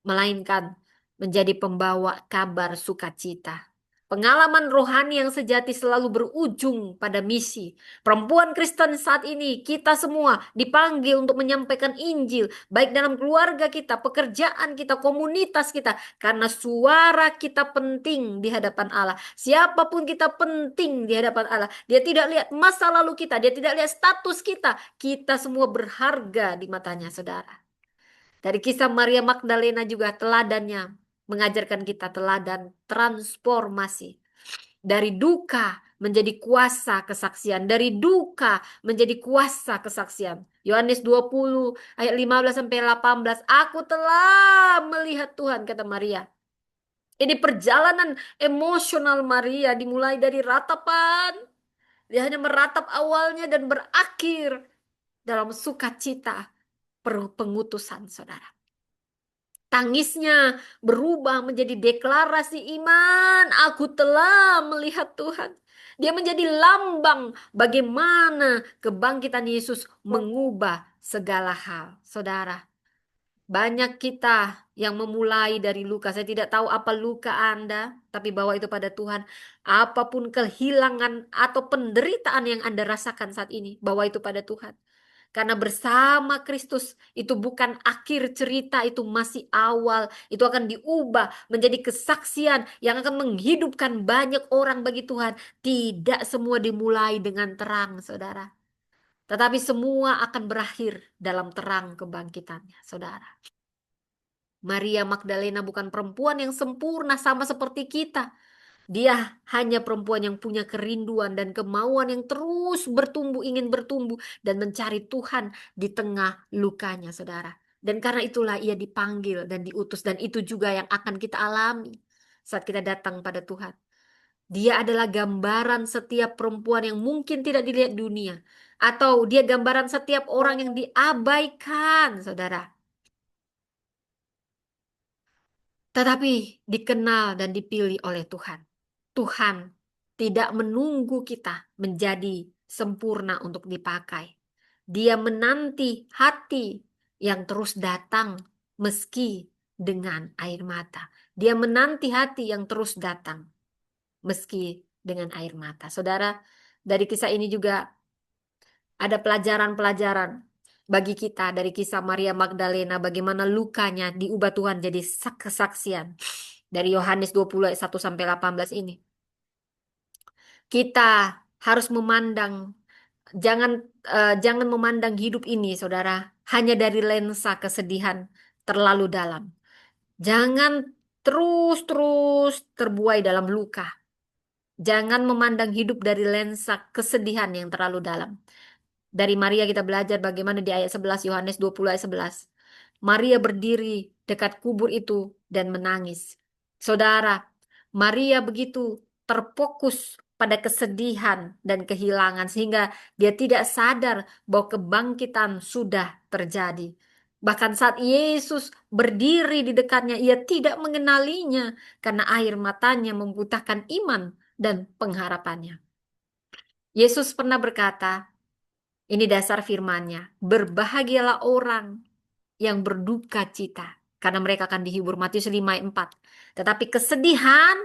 melainkan menjadi pembawa kabar sukacita. Pengalaman rohani yang sejati selalu berujung pada misi. Perempuan Kristen saat ini, kita semua dipanggil untuk menyampaikan Injil, baik dalam keluarga kita, pekerjaan kita, komunitas kita, karena suara kita penting di hadapan Allah. Siapapun kita penting di hadapan Allah. Dia tidak lihat masa lalu kita, dia tidak lihat status kita. Kita semua berharga di matanya, saudara. Dari kisah Maria Magdalena juga teladannya mengajarkan kita teladan transformasi. Dari duka menjadi kuasa kesaksian. Dari duka menjadi kuasa kesaksian. Yohanes 20 ayat 15 sampai 18. Aku telah melihat Tuhan, kata Maria. Ini perjalanan emosional Maria dimulai dari ratapan. Dia hanya meratap awalnya dan berakhir dalam sukacita pengutusan, saudara. Tangisnya berubah menjadi deklarasi iman. Aku telah melihat Tuhan. Dia menjadi lambang bagaimana kebangkitan Yesus mengubah segala hal. Saudara, banyak kita yang memulai dari luka. Saya tidak tahu apa luka Anda, tapi bawa itu pada Tuhan. Apapun kehilangan atau penderitaan yang Anda rasakan saat ini, bawa itu pada Tuhan. Karena bersama Kristus itu bukan akhir cerita, itu masih awal. Itu akan diubah menjadi kesaksian yang akan menghidupkan banyak orang bagi Tuhan. Tidak semua dimulai dengan terang, saudara. Tetapi semua akan berakhir dalam terang kebangkitannya, saudara. Maria Magdalena bukan perempuan yang sempurna sama seperti kita. Dia hanya perempuan yang punya kerinduan dan kemauan yang terus bertumbuh, ingin bertumbuh dan mencari Tuhan di tengah lukanya, saudara. Dan karena itulah ia dipanggil dan diutus. Dan itu juga yang akan kita alami saat kita datang pada Tuhan. Dia adalah gambaran setiap perempuan yang mungkin tidak dilihat dunia. Atau dia gambaran setiap orang yang diabaikan, saudara. Tetapi dikenal dan dipilih oleh Tuhan. Tuhan tidak menunggu kita menjadi sempurna untuk dipakai. Dia menanti hati yang terus datang meski dengan air mata. Dia menanti hati yang terus datang meski dengan air mata. Saudara, dari kisah ini juga ada pelajaran-pelajaran bagi kita dari kisah Maria Magdalena, bagaimana lukanya diubah Tuhan jadi kesaksian dari Yohanes 20 ayat 1 sampai 18 ini. Kita harus memandang, jangan jangan memandang hidup ini, saudara, hanya dari lensa kesedihan terlalu dalam. Jangan terus-terus terbuai dalam luka. Jangan memandang hidup dari lensa kesedihan yang terlalu dalam. Dari Maria kita belajar bagaimana di ayat 11, Yohanes 20 ayat 11. Maria berdiri dekat kubur itu dan menangis. Saudara, Maria begitu terfokus pada kesedihan dan kehilangan sehingga dia tidak sadar bahwa kebangkitan sudah terjadi. Bahkan saat Yesus berdiri di dekatnya, ia tidak mengenalinya karena air matanya membutahkan iman dan pengharapannya. Yesus pernah berkata, ini dasar firman-Nya, berbahagialah orang yang berduka cita, karena mereka akan dihibur. Matius 5 ayat 4. Tetapi kesedihan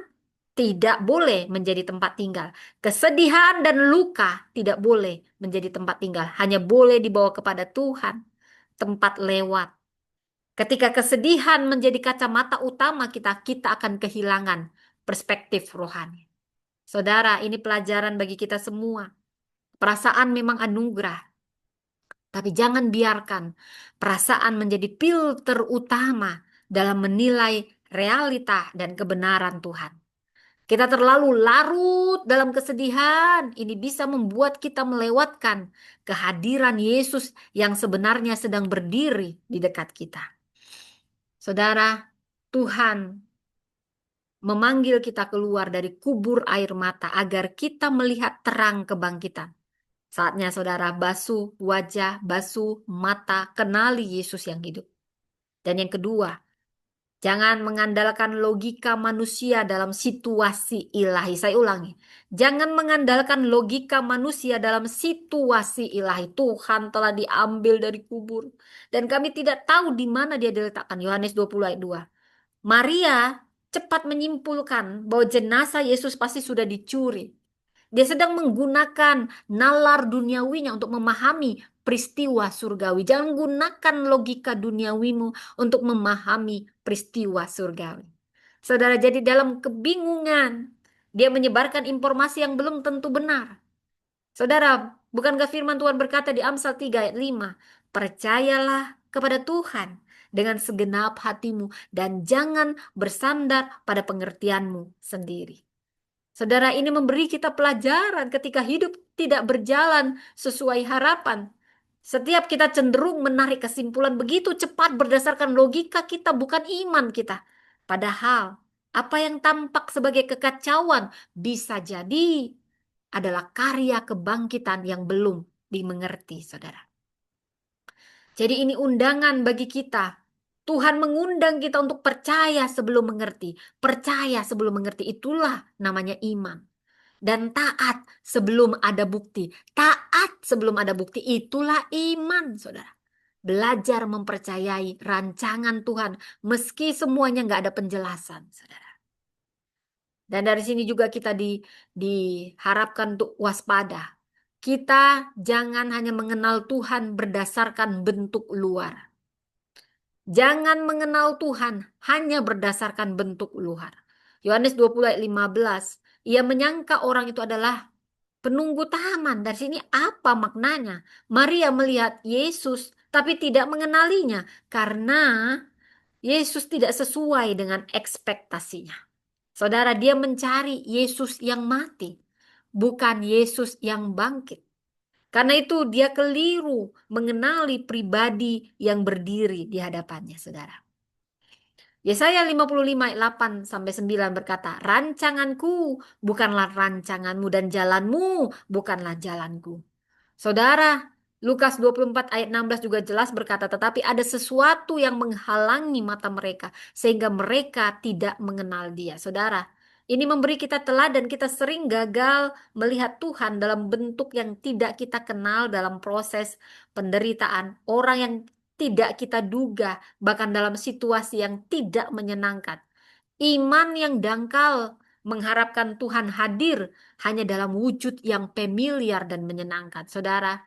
tidak boleh menjadi tempat tinggal. Kesedihan dan luka tidak boleh menjadi tempat tinggal. Hanya boleh dibawa kepada Tuhan, tempat lewat. Ketika kesedihan menjadi kacamata utama kita, kita akan kehilangan perspektif rohani. Saudara, ini pelajaran bagi kita semua. Perasaan memang anugerah, tapi jangan biarkan perasaan menjadi filter utama dalam menilai realita dan kebenaran Tuhan. Kita terlalu larut dalam kesedihan. Ini bisa membuat kita melewatkan kehadiran Yesus yang sebenarnya sedang berdiri di dekat kita. Saudara, Tuhan memanggil kita keluar dari kubur air mata agar kita melihat terang kebangkitan. Saatnya saudara basuh wajah, basuh mata, kenali Yesus yang hidup. Dan yang kedua, jangan mengandalkan logika manusia dalam situasi ilahi. Saya ulangi, jangan mengandalkan logika manusia dalam situasi ilahi. Tuhan telah diambil dari kubur dan kami tidak tahu di mana dia diletakkan. Yohanes 20 ayat 2. Maria cepat menyimpulkan bahwa jenazah Yesus pasti sudah dicuri. Dia sedang menggunakan nalar duniawinya untuk memahami peristiwa surgawi. Jangan gunakan logika duniawimu untuk memahami peristiwa surgawi. Saudara, jadi dalam kebingungan, dia menyebarkan informasi yang belum tentu benar. Saudara, bukankah firman Tuhan berkata di Amsal 3 ayat 5, percayalah kepada Tuhan dengan segenap hatimu dan jangan bersandar pada pengertianmu sendiri. Saudara, ini memberi kita pelajaran ketika hidup tidak berjalan sesuai harapan. Setiap kita cenderung menarik kesimpulan begitu cepat berdasarkan logika kita, bukan iman kita. Padahal, apa yang tampak sebagai kekacauan bisa jadi adalah karya kebangkitan yang belum dimengerti, saudara. Jadi ini undangan bagi kita. Tuhan mengundang kita untuk percaya sebelum mengerti. Percaya sebelum mengerti, itulah namanya iman. Dan taat sebelum ada bukti. Taat sebelum ada bukti, itulah iman, saudara. Belajar mempercayai rancangan Tuhan meski semuanya nggak ada penjelasan, saudara. Dan dari sini juga kita diharapkan untuk waspada. Kita jangan hanya mengenal Tuhan berdasarkan bentuk luar. Jangan mengenal Tuhan hanya berdasarkan bentuk luar. Yohanes 20 ayat 15. Ia menyangka orang itu adalah penunggu taman. Dari sini apa maknanya? Maria melihat Yesus tapi tidak mengenalinya karena Yesus tidak sesuai dengan ekspektasinya. Saudara, dia mencari Yesus yang mati, bukan Yesus yang bangkit. Karena itu dia keliru mengenali pribadi yang berdiri di hadapannya, saudara. Yesaya 55 ayat 8 sampai 9 berkata, rancanganku bukanlah rancanganmu dan jalanmu bukanlah jalanku. Saudara, Lukas 24 ayat 16 juga jelas berkata, tetapi ada sesuatu yang menghalangi mata mereka sehingga mereka tidak mengenal dia. Saudara, Ini memberi kita teladan, kita sering gagal melihat Tuhan dalam bentuk yang tidak kita kenal dalam proses penderitaan. Orang yang tidak kita duga, bahkan dalam situasi yang tidak menyenangkan. Iman yang dangkal mengharapkan Tuhan hadir hanya dalam wujud yang familiar dan menyenangkan. Saudara,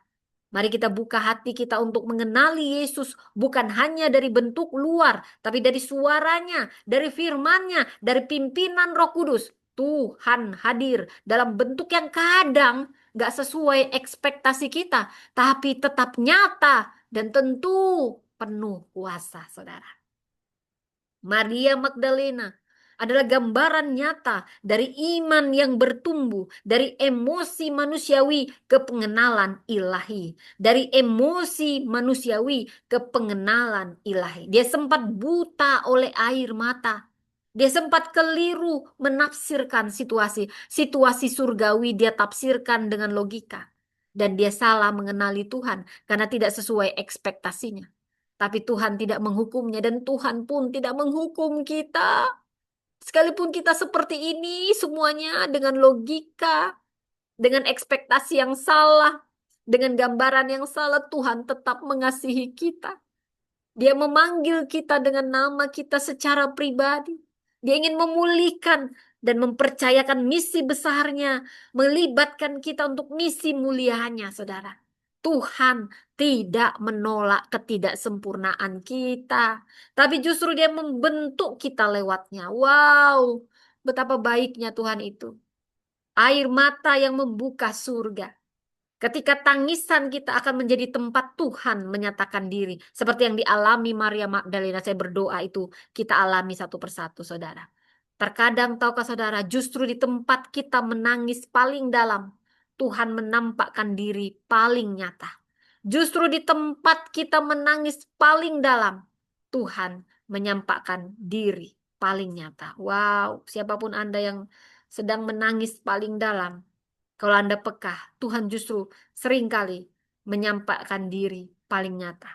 mari kita buka hati kita untuk mengenali Yesus bukan hanya dari bentuk luar, tapi dari suaranya, dari firman-Nya, dari pimpinan Roh Kudus. Tuhan hadir dalam bentuk yang kadang gak sesuai ekspektasi kita, tapi tetap nyata dan tentu penuh kuasa, saudara. Maria Magdalena adalah gambaran nyata dari iman yang bertumbuh, dari emosi manusiawi ke pengenalan ilahi, dari emosi manusiawi ke pengenalan ilahi. Dia sempat buta oleh air mata. Dia sempat keliru menafsirkan situasi surgawi dia tafsirkan dengan logika. Dan dia salah mengenali Tuhan karena tidak sesuai ekspektasinya. Tapi Tuhan tidak menghukumnya dan Tuhan pun tidak menghukum kita. Sekalipun kita seperti ini semuanya dengan logika, dengan ekspektasi yang salah, dengan gambaran yang salah, Tuhan tetap mengasihi kita. Dia memanggil kita dengan nama kita secara pribadi. Dia ingin memulihkan dan mempercayakan misi besarnya, melibatkan kita untuk misi mulianya, saudara. Tuhan tidak menolak ketidaksempurnaan kita, tapi justru dia membentuk kita lewatnya. Wow, betapa baiknya Tuhan itu. Air mata yang membuka surga. Ketika tangisan kita akan menjadi tempat Tuhan menyatakan diri. Seperti yang dialami Maria Magdalena, saya berdoa itu kita alami satu persatu, saudara. Terkadang tahukah saudara, justru di tempat kita menangis paling dalam, Tuhan menampakkan diri paling nyata. Justru di tempat kita menangis paling dalam, Tuhan menyampaikan diri paling nyata. Wow, siapapun Anda yang sedang menangis paling dalam, kalau Anda peka, Tuhan justru seringkali menyampaikan diri paling nyata.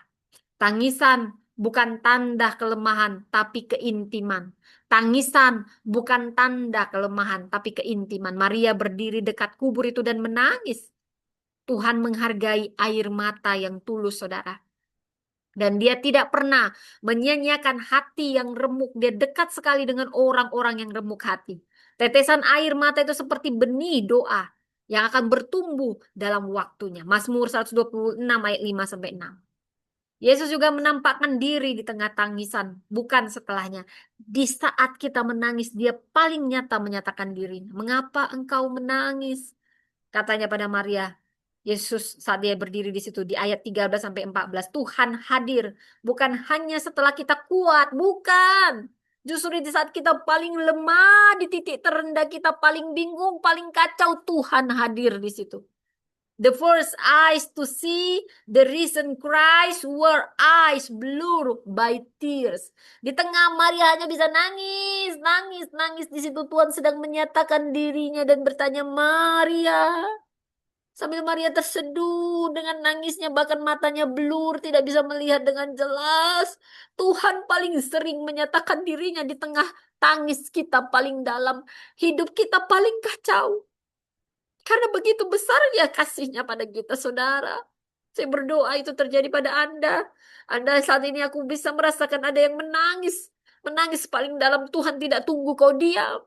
Tangisan bukan tanda kelemahan, tapi keintiman. Tangisan bukan tanda kelemahan, tapi keintiman. Maria berdiri dekat kubur itu dan menangis. Tuhan menghargai air mata yang tulus, saudara. Dan dia tidak pernah menyia-nyiakan hati yang remuk. Dia dekat sekali dengan orang-orang yang remuk hati. Tetesan air mata itu seperti benih doa yang akan bertumbuh dalam waktunya. Mazmur 126 ayat 5 sampai 6. Yesus juga menampakkan diri di tengah tangisan, bukan setelahnya. Di saat kita menangis, dia paling nyata menyatakan dirinya. Mengapa engkau menangis? Katanya pada Maria, Yesus saat dia berdiri di situ di ayat 13 sampai 14, Tuhan hadir bukan hanya setelah kita kuat, bukan. Justru di saat kita paling lemah, di titik terendah kita paling bingung, paling kacau, Tuhan hadir di situ. The first eyes to see the risen Christ were eyes blurred by tears. Di tengah Maria hanya bisa nangis, nangis, nangis. Di situ Tuhan sedang menyatakan dirinya dan bertanya, Maria. Sambil Maria terseduh dengan nangisnya, bahkan matanya blur, tidak bisa melihat dengan jelas. Tuhan paling sering menyatakan dirinya di tengah tangis kita paling dalam, hidup kita paling kacau. Karena begitu besarnya kasihnya pada kita, saudara. Saya berdoa itu terjadi pada Anda. Anda saat ini aku bisa merasakan ada yang menangis. Menangis paling dalam, Tuhan tidak tunggu kau diam.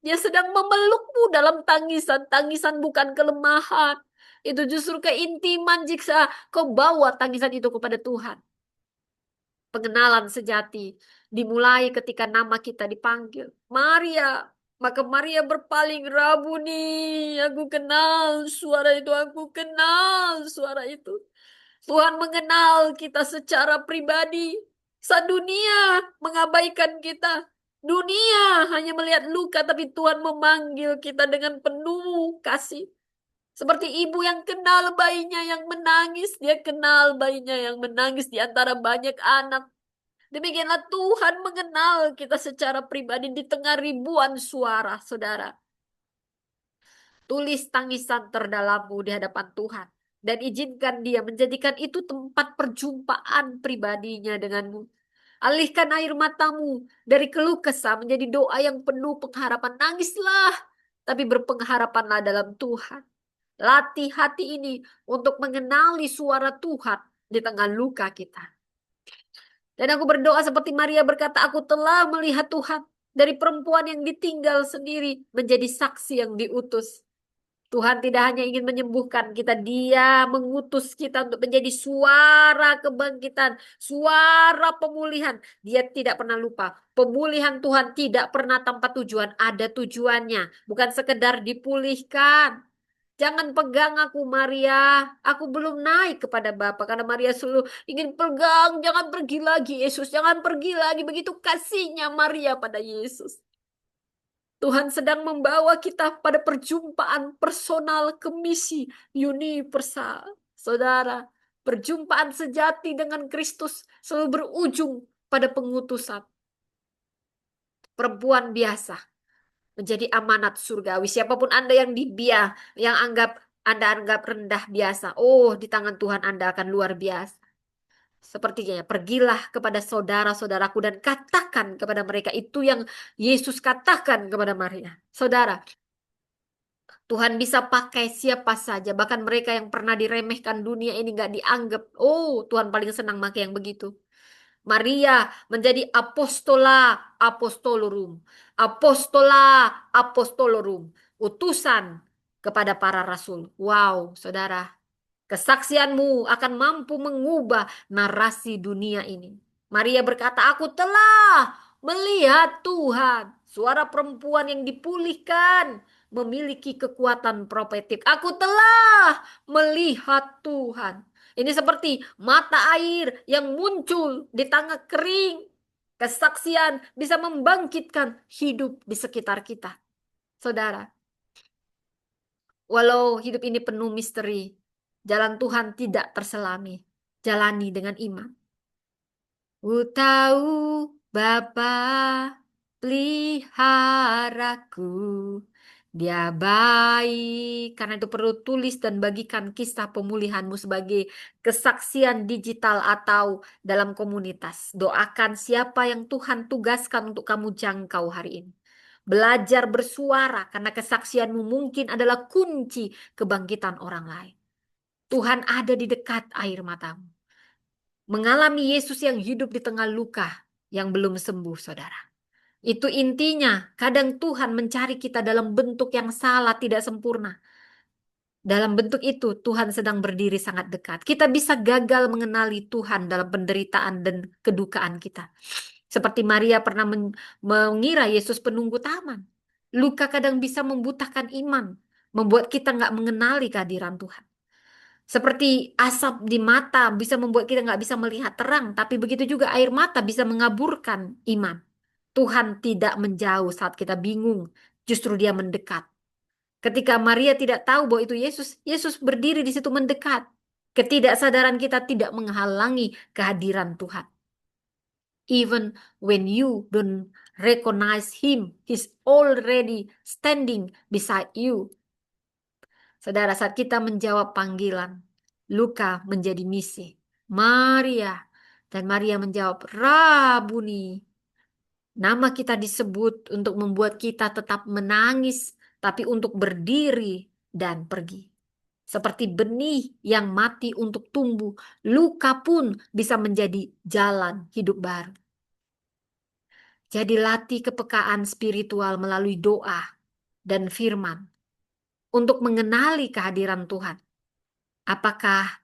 Dia sedang memelukmu dalam tangisan. Tangisan bukan kelemahan. Itu justru keintiman jika kau bawa tangisan itu kepada Tuhan. Pengenalan sejati dimulai ketika nama kita dipanggil. Maria. Maka Maria berpaling, Rabuni, aku kenal suara itu, aku kenal suara itu. Tuhan mengenal kita secara pribadi. Saat dunia mengabaikan kita. Dunia hanya melihat luka, tapi Tuhan memanggil kita dengan penuh kasih. Seperti ibu yang kenal bayinya yang menangis, dia kenal bayinya yang menangis di antara banyak anak. Demikianlah Tuhan mengenal kita secara pribadi di tengah ribuan suara, saudara. Tulis tangisan terdalammu di hadapan Tuhan. Dan izinkan dia menjadikan itu tempat perjumpaan pribadinya denganmu. Alihkan air matamu dari keluh kesah menjadi doa yang penuh pengharapan. Nangislah, tapi berpengharapanlah dalam Tuhan. Latih hati ini untuk mengenali suara Tuhan di tengah luka kita. Dan aku berdoa seperti Maria berkata, aku telah melihat Tuhan dari perempuan yang ditinggal sendiri menjadi saksi yang diutus. Tuhan tidak hanya ingin menyembuhkan kita, Dia mengutus kita untuk menjadi suara kebangkitan, suara pemulihan. Dia tidak pernah lupa. Pemulihan Tuhan tidak pernah tanpa tujuan, ada tujuannya, bukan sekedar dipulihkan. Jangan pegang aku, Maria. Aku belum naik kepada Bapa karena Maria selalu ingin pegang. Jangan pergi lagi, Yesus. Jangan pergi lagi. Begitu kasihnya Maria pada Yesus. Tuhan sedang membawa kita pada perjumpaan personal ke misi universal. Saudara, perjumpaan sejati dengan Kristus selalu berujung pada pengutusan. Perempuan biasa menjadi amanat surgawi. Siapapun Anda yang dibiah, yang Anda anggap rendah biasa. Oh, di tangan Tuhan Anda akan luar biasa. Sepertinya, pergilah kepada saudara-saudaraku dan katakan kepada mereka itu yang Yesus katakan kepada Maria. Saudara, Tuhan bisa pakai siapa saja, bahkan mereka yang pernah diremehkan dunia ini nggak dianggap. Oh, Tuhan paling senang pakai yang begitu. Maria menjadi apostola apostolorum, apostola apostolorum, utusan kepada para rasul. Wow, saudara, kesaksianmu akan mampu mengubah narasi dunia ini. Maria berkata, aku telah melihat Tuhan. Suara perempuan yang dipulihkan memiliki kekuatan profetik. Aku telah melihat Tuhan. Ini seperti mata air yang muncul di tengah kering. Kesaksian bisa membangkitkan hidup di sekitar kita. Saudara, walau hidup ini penuh misteri, jalan Tuhan tidak terselami. Jalani dengan iman. Ku tahu Bapa peliharaku. Dia baik. Karena itu perlu tulis dan bagikan kisah pemulihanmu sebagai kesaksian digital atau dalam komunitas. Doakan siapa yang Tuhan tugaskan untuk kamu jangkau hari ini. Belajar bersuara karena kesaksianmu mungkin adalah kunci kebangkitan orang lain. Tuhan ada di dekat air matamu. Mengalami Yesus yang hidup di tengah luka yang belum sembuh, saudara. Itu intinya, kadang Tuhan mencari kita dalam bentuk yang salah, tidak sempurna. Dalam bentuk itu, Tuhan sedang berdiri sangat dekat. Kita bisa gagal mengenali Tuhan dalam penderitaan dan kedukaan kita. Seperti Maria pernah mengira Yesus penunggu taman. Luka kadang bisa membutakan iman, membuat kita nggak mengenali kehadiran Tuhan. Seperti asap di mata bisa membuat kita nggak bisa melihat terang, tapi begitu juga air mata bisa mengaburkan iman. Tuhan tidak menjauh saat kita bingung, justru Dia mendekat. Ketika Maria tidak tahu bahwa itu Yesus, Yesus berdiri di situ mendekat. Ketidaksadaran kita tidak menghalangi kehadiran Tuhan. Even when you don't recognize Him, He's already standing beside you. Saudara, saat kita menjawab panggilan, Luka menjadi misi. Maria. Dan Maria menjawab, Rabuni. Nama kita disebut untuk membuat kita tetap menangis, tapi untuk berdiri dan pergi. Seperti benih yang mati untuk tumbuh, luka pun bisa menjadi jalan hidup baru. Jadi latih kepekaan spiritual melalui doa dan firman untuk mengenali kehadiran Tuhan. Apakah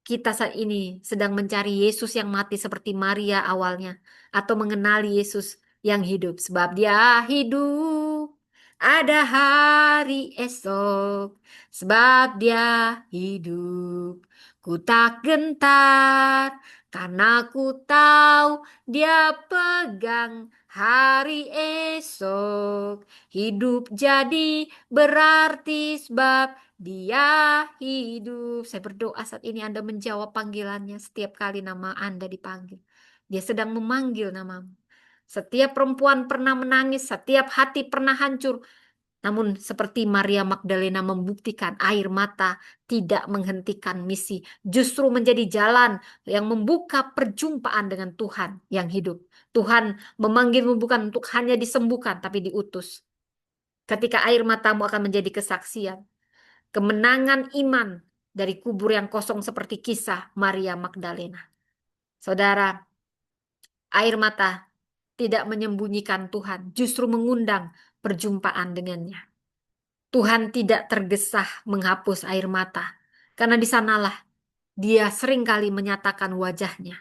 kita saat ini sedang mencari Yesus yang mati seperti Maria awalnya, atau mengenali Yesus yang hidup? Sebab Dia hidup, ada hari esok. Sebab Dia hidup, ku tak gentar, karena ku tahu Dia pegang hari esok. Hidup jadi berarti sebab Dia hidup. Saya berdoa saat ini Anda menjawab panggilannya setiap kali nama Anda dipanggil. Dia sedang memanggil namamu. Setiap perempuan pernah menangis, setiap hati pernah hancur. Namun seperti Maria Magdalena membuktikan air mata tidak menghentikan misi, justru menjadi jalan yang membuka perjumpaan dengan Tuhan yang hidup. Tuhan memanggilmu bukan untuk hanya disembuhkan, tapi diutus. Ketika air matamu akan menjadi kesaksian, kemenangan iman dari kubur yang kosong seperti kisah Maria Magdalena. Saudara, air mata tidak menyembunyikan Tuhan, justru mengundang perjumpaan dengannya. Tuhan tidak tergesa menghapus air mata, karena di sanalah Dia seringkali menyatakan wajahnya.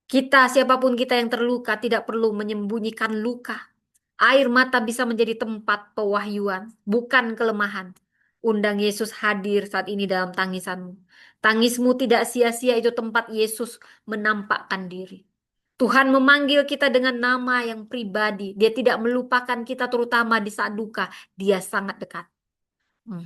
Kita, siapapun kita yang terluka, tidak perlu menyembunyikan luka. Air mata bisa menjadi tempat pewahyuan, bukan kelemahan. Undang Yesus hadir saat ini dalam tangisanmu. Tangismu tidak sia-sia, itu tempat Yesus menampakkan diri. Tuhan memanggil kita dengan nama yang pribadi. Dia tidak melupakan kita terutama di saat duka. Dia sangat dekat. Hmm.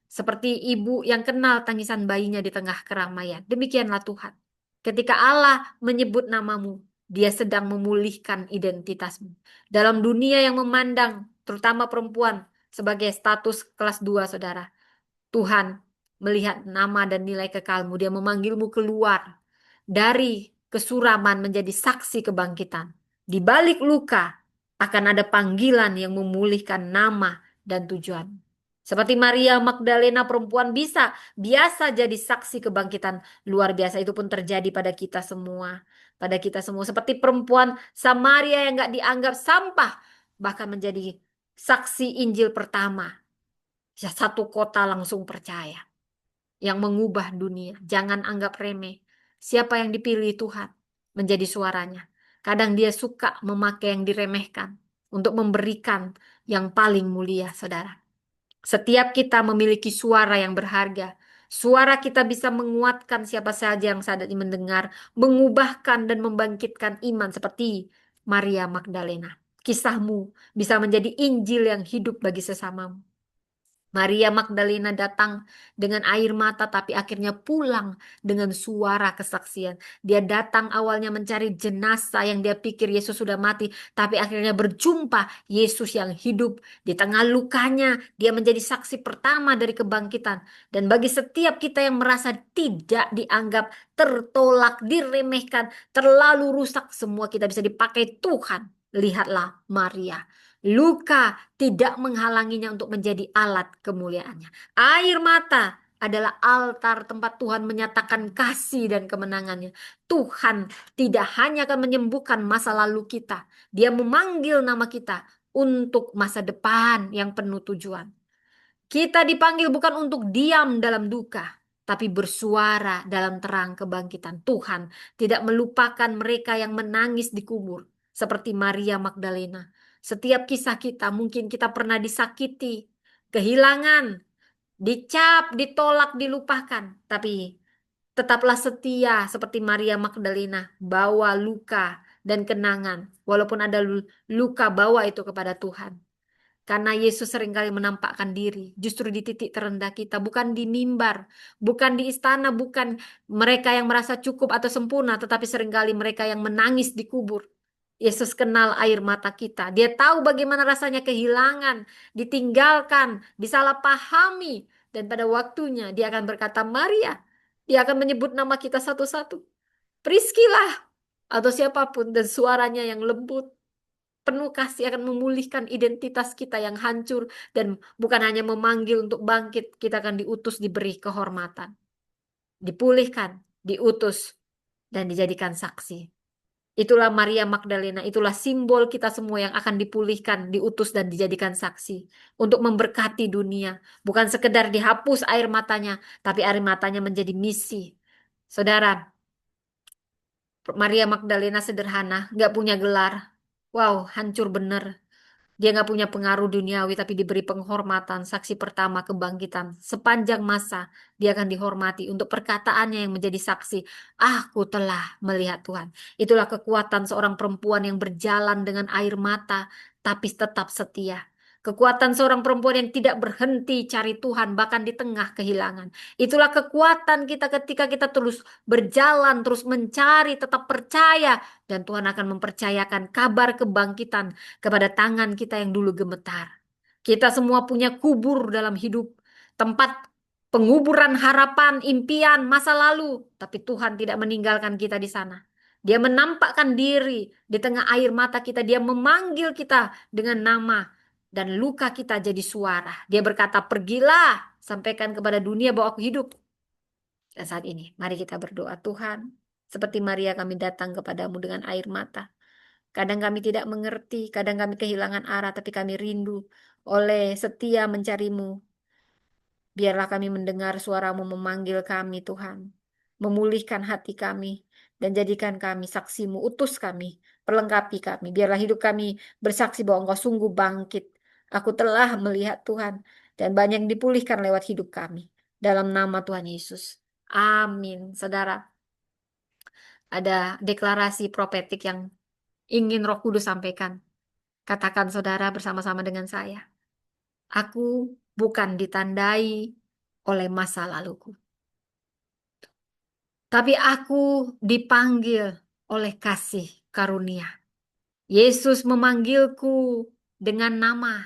Seperti ibu yang kenal tangisan bayinya di tengah keramaian. Demikianlah Tuhan. Ketika Allah menyebut namamu, Dia sedang memulihkan identitasmu. Dalam dunia yang memandang, terutama perempuan, sebagai status kelas 2, saudara. Tuhan melihat nama dan nilai kekalmu. Dia memanggilmu keluar dari kesuraman menjadi saksi kebangkitan. Di balik luka akan ada panggilan yang memulihkan nama dan tujuan. Seperti Maria Magdalena perempuan biasa jadi saksi kebangkitan luar biasa, itu pun terjadi pada kita semua. Pada kita semua seperti perempuan Samaria yang gak dianggap sampah bahkan menjadi saksi Injil pertama. Ya, satu kota langsung percaya. Yang mengubah dunia. Jangan anggap remeh. Siapa yang dipilih Tuhan menjadi suaranya. Kadang Dia suka memakai yang diremehkan untuk memberikan yang paling mulia, saudara. Setiap kita memiliki suara yang berharga. Suara kita bisa menguatkan siapa saja yang saat ini mendengar, mengubahkan dan membangkitkan iman seperti Maria Magdalena. Kisahmu bisa menjadi Injil yang hidup bagi sesamamu. Maria Magdalena datang dengan air mata tapi akhirnya pulang dengan suara kesaksian. Dia datang awalnya mencari jenazah yang dia pikir Yesus sudah mati, tapi akhirnya berjumpa Yesus yang hidup. Di tengah lukanya, dia menjadi saksi pertama dari kebangkitan. Dan bagi setiap kita yang merasa tidak dianggap, tertolak, diremehkan, terlalu rusak, semua kita bisa dipakai Tuhan. Lihatlah Maria. Luka tidak menghalanginya untuk menjadi alat kemuliaannya. Air mata adalah altar tempat Tuhan menyatakan kasih dan kemenangannya. Tuhan tidak hanya akan menyembuhkan masa lalu kita, Dia memanggil nama kita untuk masa depan yang penuh tujuan. Kita dipanggil bukan untuk diam dalam duka, tapi bersuara dalam terang kebangkitan. Tuhan tidak melupakan mereka yang menangis di kubur, seperti Maria Magdalena. Setiap kisah kita, mungkin kita pernah disakiti, kehilangan, dicap, ditolak, dilupakan. Tapi tetaplah setia seperti Maria Magdalena, bawa luka dan kenangan. Walaupun ada luka, bawa itu kepada Tuhan. Karena Yesus seringkali menampakkan diri justru di titik terendah kita, bukan di mimbar, bukan di istana, bukan mereka yang merasa cukup atau sempurna, tetapi seringkali mereka yang menangis di kubur. Yesus kenal air mata kita. Dia tahu bagaimana rasanya kehilangan, ditinggalkan, disalahpahami. Dan pada waktunya dia akan berkata, Maria. Dia akan menyebut nama kita satu-satu. Priskilah atau siapapun, dan suaranya yang lembut penuh kasih akan memulihkan identitas kita yang hancur, dan bukan hanya memanggil untuk bangkit, kita akan diutus diberi kehormatan, dipulihkan, diutus dan dijadikan saksi. Itulah Maria Magdalena, itulah simbol kita semua yang akan dipulihkan, diutus dan dijadikan saksi untuk memberkati dunia, bukan sekedar dihapus air matanya, tapi air matanya menjadi misi. Saudara, Maria Magdalena sederhana, nggak punya gelar. Wow, hancur bener. Dia nggak punya pengaruh duniawi, tapi diberi penghormatan, saksi pertama kebangkitan. Sepanjang masa, dia akan dihormati untuk perkataannya yang menjadi saksi. Aku telah melihat Tuhan. Itulah kekuatan seorang perempuan yang berjalan dengan air mata, tapi tetap setia. Kekuatan seorang perempuan yang tidak berhenti cari Tuhan, bahkan di tengah kehilangan. Itulah kekuatan kita ketika kita terus berjalan, terus mencari, tetap percaya. Dan Tuhan akan mempercayakan kabar kebangkitan kepada tangan kita yang dulu gemetar. Kita semua punya kubur dalam hidup, tempat penguburan harapan, impian, masa lalu. Tapi Tuhan tidak meninggalkan kita di sana. Dia menampakkan diri di tengah air mata kita. Dia memanggil kita dengan nama. Dan luka kita jadi suara. Dia berkata, pergilah, sampaikan kepada dunia bahwa aku hidup. Dan saat ini, mari kita berdoa, Tuhan. Seperti Maria kami datang kepadamu dengan air mata. Kadang kami tidak mengerti, kadang kami kehilangan arah, tapi kami rindu oleh setia mencarimu. Biarlah kami mendengar suaramu memanggil kami, Tuhan. Memulihkan hati kami dan jadikan kami saksimu, utus kami, perlengkapi kami. Biarlah hidup kami bersaksi bahwa Engkau sungguh bangkit. Aku telah melihat Tuhan dan banyak yang dipulihkan lewat hidup kami. Dalam nama Tuhan Yesus. Amin. Saudara, ada deklarasi profetik yang ingin Roh Kudus sampaikan. Katakan saudara bersama-sama dengan saya. Aku bukan ditandai oleh masa laluku. Tapi aku dipanggil oleh kasih karunia. Yesus memanggilku dengan nama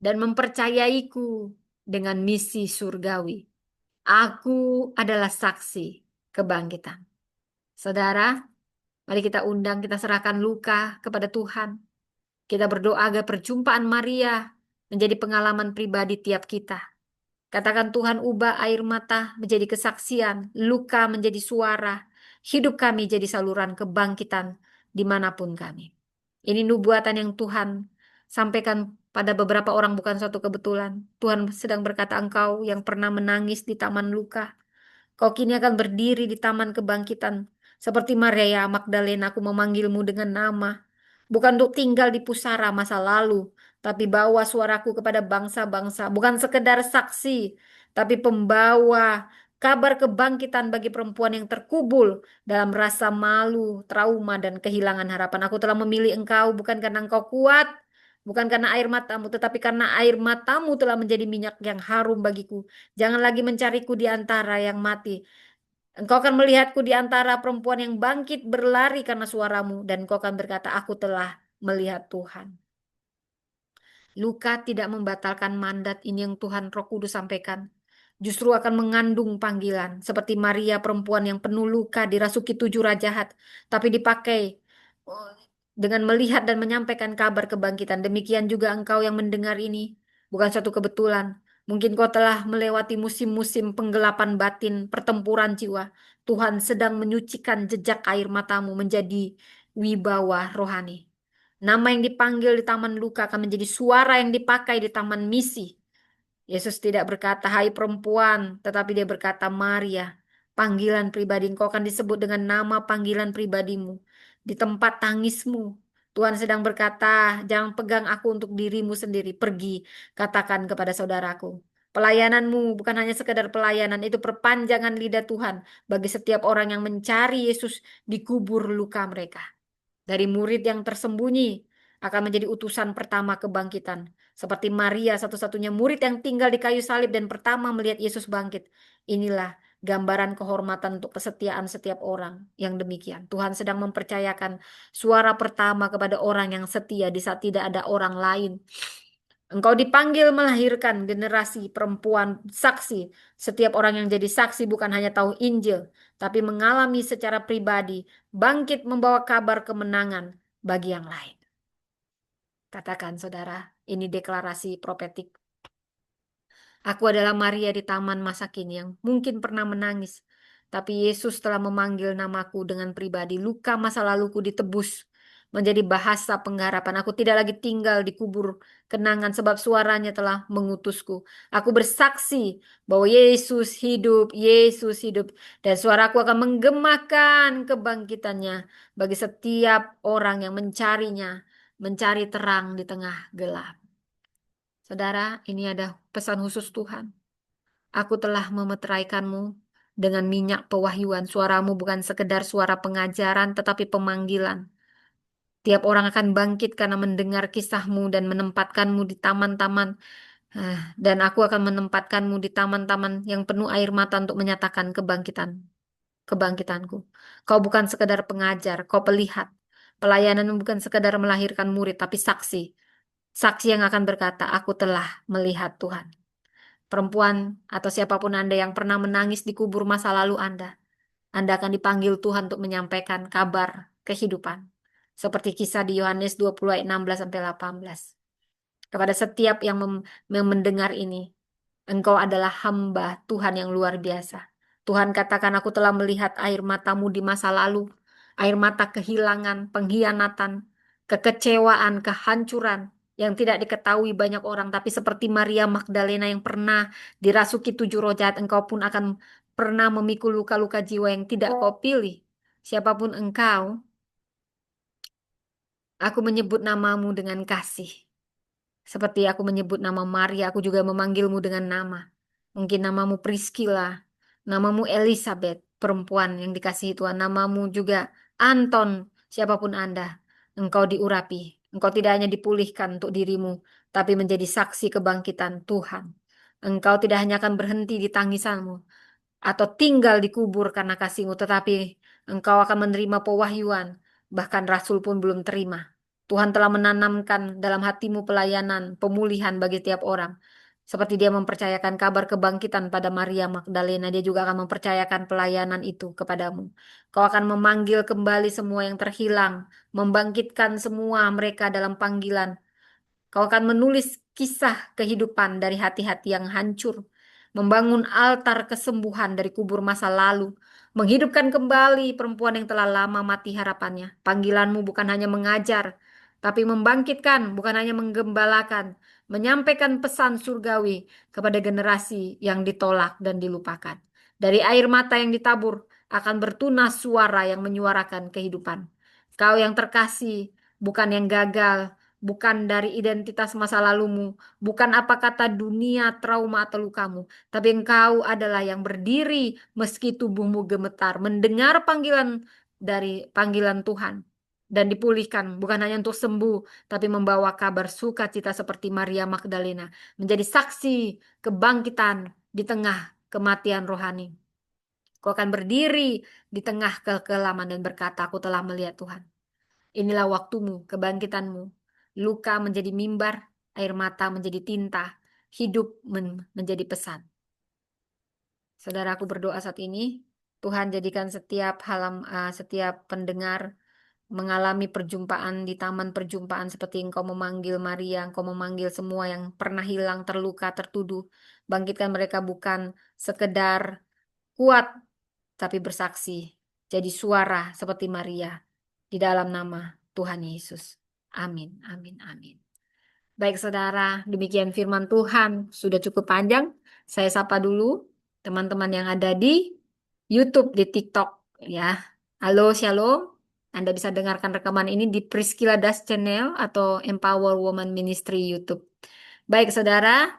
dan mempercayaiku dengan misi surgawi. Aku adalah saksi kebangkitan. Saudara, mari kita undang, kita serahkan luka kepada Tuhan. Kita berdoa agar perjumpaan Maria menjadi pengalaman pribadi tiap kita. Katakan Tuhan, ubah air mata menjadi kesaksian, luka menjadi suara, hidup kami jadi saluran kebangkitan dimanapun kami. Ini nubuatan yang Tuhan sampaikan pada beberapa orang, bukan suatu kebetulan. Tuhan sedang berkata, engkau yang pernah menangis di taman luka, kau kini akan berdiri di taman kebangkitan. Seperti Maria Magdalena, aku memanggilmu dengan nama. Bukan untuk tinggal di pusara masa lalu, tapi bawa suaraku kepada bangsa-bangsa. Bukan sekedar saksi, tapi pembawa kabar kebangkitan bagi perempuan yang terkubur dalam rasa malu, trauma, dan kehilangan harapan. Aku telah memilih engkau bukan karena engkau kuat, bukan karena air matamu, tetapi karena air matamu telah menjadi minyak yang harum bagiku. Jangan lagi mencariku di antara yang mati. Engkau akan melihatku di antara perempuan yang bangkit berlari karena suaramu. Dan engkau akan berkata, aku telah melihat Tuhan. Luka tidak membatalkan mandat ini yang Tuhan Roh Kudus sampaikan. Justru akan mengandung panggilan. Seperti Maria perempuan yang penuh luka dirasuki 7 roh jahat. Tapi dipakai oh, dengan melihat dan menyampaikan kabar kebangkitan. Demikian juga engkau yang mendengar ini. Bukan suatu kebetulan. Mungkin kau telah melewati musim-musim penggelapan batin, pertempuran jiwa. Tuhan sedang menyucikan jejak air matamu menjadi wibawa rohani. Nama yang dipanggil di taman luka akan menjadi suara yang dipakai di taman misi. Yesus tidak berkata, hai perempuan, tetapi dia berkata, Maria, panggilan pribadi engkau akan disebut dengan nama panggilan pribadimu. Di tempat tangismu, Tuhan sedang berkata, jangan pegang aku untuk dirimu sendiri, pergi, katakan kepada saudaraku. Pelayananmu bukan hanya sekedar pelayanan, itu perpanjangan lidah Tuhan bagi setiap orang yang mencari Yesus di kubur luka mereka. Dari murid yang tersembunyi akan menjadi utusan pertama kebangkitan. Seperti Maria, satu-satunya murid yang tinggal di kayu salib dan pertama melihat Yesus bangkit. Inilah gambaran kehormatan untuk kesetiaan setiap orang yang demikian. Tuhan sedang mempercayakan suara pertama kepada orang yang setia di saat tidak ada orang lain. Engkau dipanggil melahirkan generasi perempuan saksi. Setiap orang yang jadi saksi bukan hanya tahu Injil, tapi mengalami secara pribadi, bangkit membawa kabar kemenangan bagi yang lain. Katakan saudara, ini deklarasi profetik. Aku adalah Maria di taman masa kini yang mungkin pernah menangis. Tapi Yesus telah memanggil namaku dengan pribadi. Luka masa laluku ditebus menjadi bahasa pengharapan. Aku tidak lagi tinggal di kubur kenangan sebab suaranya telah mengutusku. Aku bersaksi bahwa Yesus hidup, Yesus hidup. Dan suaraku akan menggemakan kebangkitannya bagi setiap orang yang mencarinya, mencari terang di tengah gelap. Saudara, ini ada pesan khusus Tuhan. Aku telah memeteraikanmu dengan minyak pewahyuan. Suaramu bukan sekedar suara pengajaran, tetapi pemanggilan. Tiap orang akan bangkit karena mendengar kisahmu dan menempatkanmu di taman-taman. Dan aku akan menempatkanmu di taman-taman yang penuh air mata untuk menyatakan kebangkitanku. Kau bukan sekedar pengajar, kau pelihat. Pelayananmu bukan sekedar melahirkan murid, tapi saksi. Saksi yang akan berkata, aku telah melihat Tuhan. Perempuan atau siapapun Anda yang pernah menangis di kubur masa lalu Anda akan dipanggil Tuhan untuk menyampaikan kabar kehidupan. Seperti kisah di Yohanes 20 ayat 16 sampai 18. Kepada setiap yang mendengar ini, engkau adalah hamba Tuhan yang luar biasa. Tuhan katakan, aku telah melihat air matamu di masa lalu, air mata kehilangan, pengkhianatan, kekecewaan, kehancuran yang tidak diketahui banyak orang. Tapi seperti Maria Magdalena yang pernah dirasuki 7 roh jahat, engkau pun akan pernah memikul luka-luka jiwa yang tidak kau pilih. Siapapun engkau, aku menyebut namamu dengan kasih. Seperti aku menyebut nama Maria, aku juga memanggilmu dengan nama. Mungkin namamu Priscilla, namamu Elizabeth, perempuan yang dikasihi Tuhan. Namamu juga Anton, siapapun Anda. Engkau diurapi. Engkau tidak hanya dipulihkan untuk dirimu, tapi menjadi saksi kebangkitan Tuhan. Engkau tidak hanya akan berhenti di tangisanmu, atau tinggal dikubur karena kasihmu, tetapi engkau akan menerima pewahyuan, bahkan rasul pun belum terima. Tuhan telah menanamkan dalam hatimu pelayanan, pemulihan bagi tiap orang. Seperti dia mempercayakan kabar kebangkitan pada Maria Magdalena, dia juga akan mempercayakan pelayanan itu kepadamu. Kau akan memanggil kembali semua yang terhilang, membangkitkan semua mereka dalam panggilan. Kau akan menulis kisah kehidupan dari hati-hati yang hancur, membangun altar kesembuhan dari kubur masa lalu, menghidupkan kembali perempuan yang telah lama mati harapannya. Panggilanmu bukan hanya mengajar, tapi membangkitkan, bukan hanya menggembalakan, menyampaikan pesan surgawi kepada generasi yang ditolak dan dilupakan. Dari air mata yang ditabur akan bertunas suara yang menyuarakan kehidupan. Kau yang terkasih, bukan yang gagal, bukan dari identitas masa lalumu, bukan apa kata dunia, trauma atau lukamu, tapi engkau adalah yang berdiri meski tubuhmu gemetar, mendengar panggilan dari panggilan Tuhan dan dipulihkan, bukan hanya untuk sembuh, tapi membawa kabar sukacita seperti Maria Magdalena, menjadi saksi kebangkitan di tengah kematian rohani. Kau akan berdiri di tengah kekelaman dan berkata, aku telah melihat Tuhan. Inilah waktumu, kebangkitanmu. Luka menjadi mimbar, air mata menjadi tinta, hidup menjadi pesan. Saudaraku berdoa saat ini, Tuhan jadikan setiap pendengar mengalami perjumpaan di taman perjumpaan seperti Engkau memanggil Maria, Engkau memanggil semua yang pernah hilang, terluka, tertuduh. Bangkitkan mereka bukan sekedar kuat, tapi bersaksi. Jadi suara seperti Maria di dalam nama Tuhan Yesus. Amin, amin, amin. Baik saudara, demikian firman Tuhan. Sudah cukup panjang. Saya sapa dulu teman-teman yang ada di YouTube, di TikTok ya. Halo, Shalom. Anda bisa dengarkan rekaman ini di Priscilla Das Channel atau Empower Woman Ministry YouTube. Baik saudara,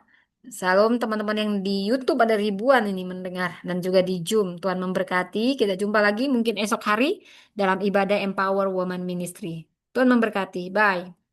Salam teman-teman yang di YouTube ada ribuan ini mendengar dan juga di Zoom. Tuhan memberkati. Kita jumpa lagi mungkin esok hari dalam ibadah Empower Woman Ministry. Tuhan memberkati. Bye.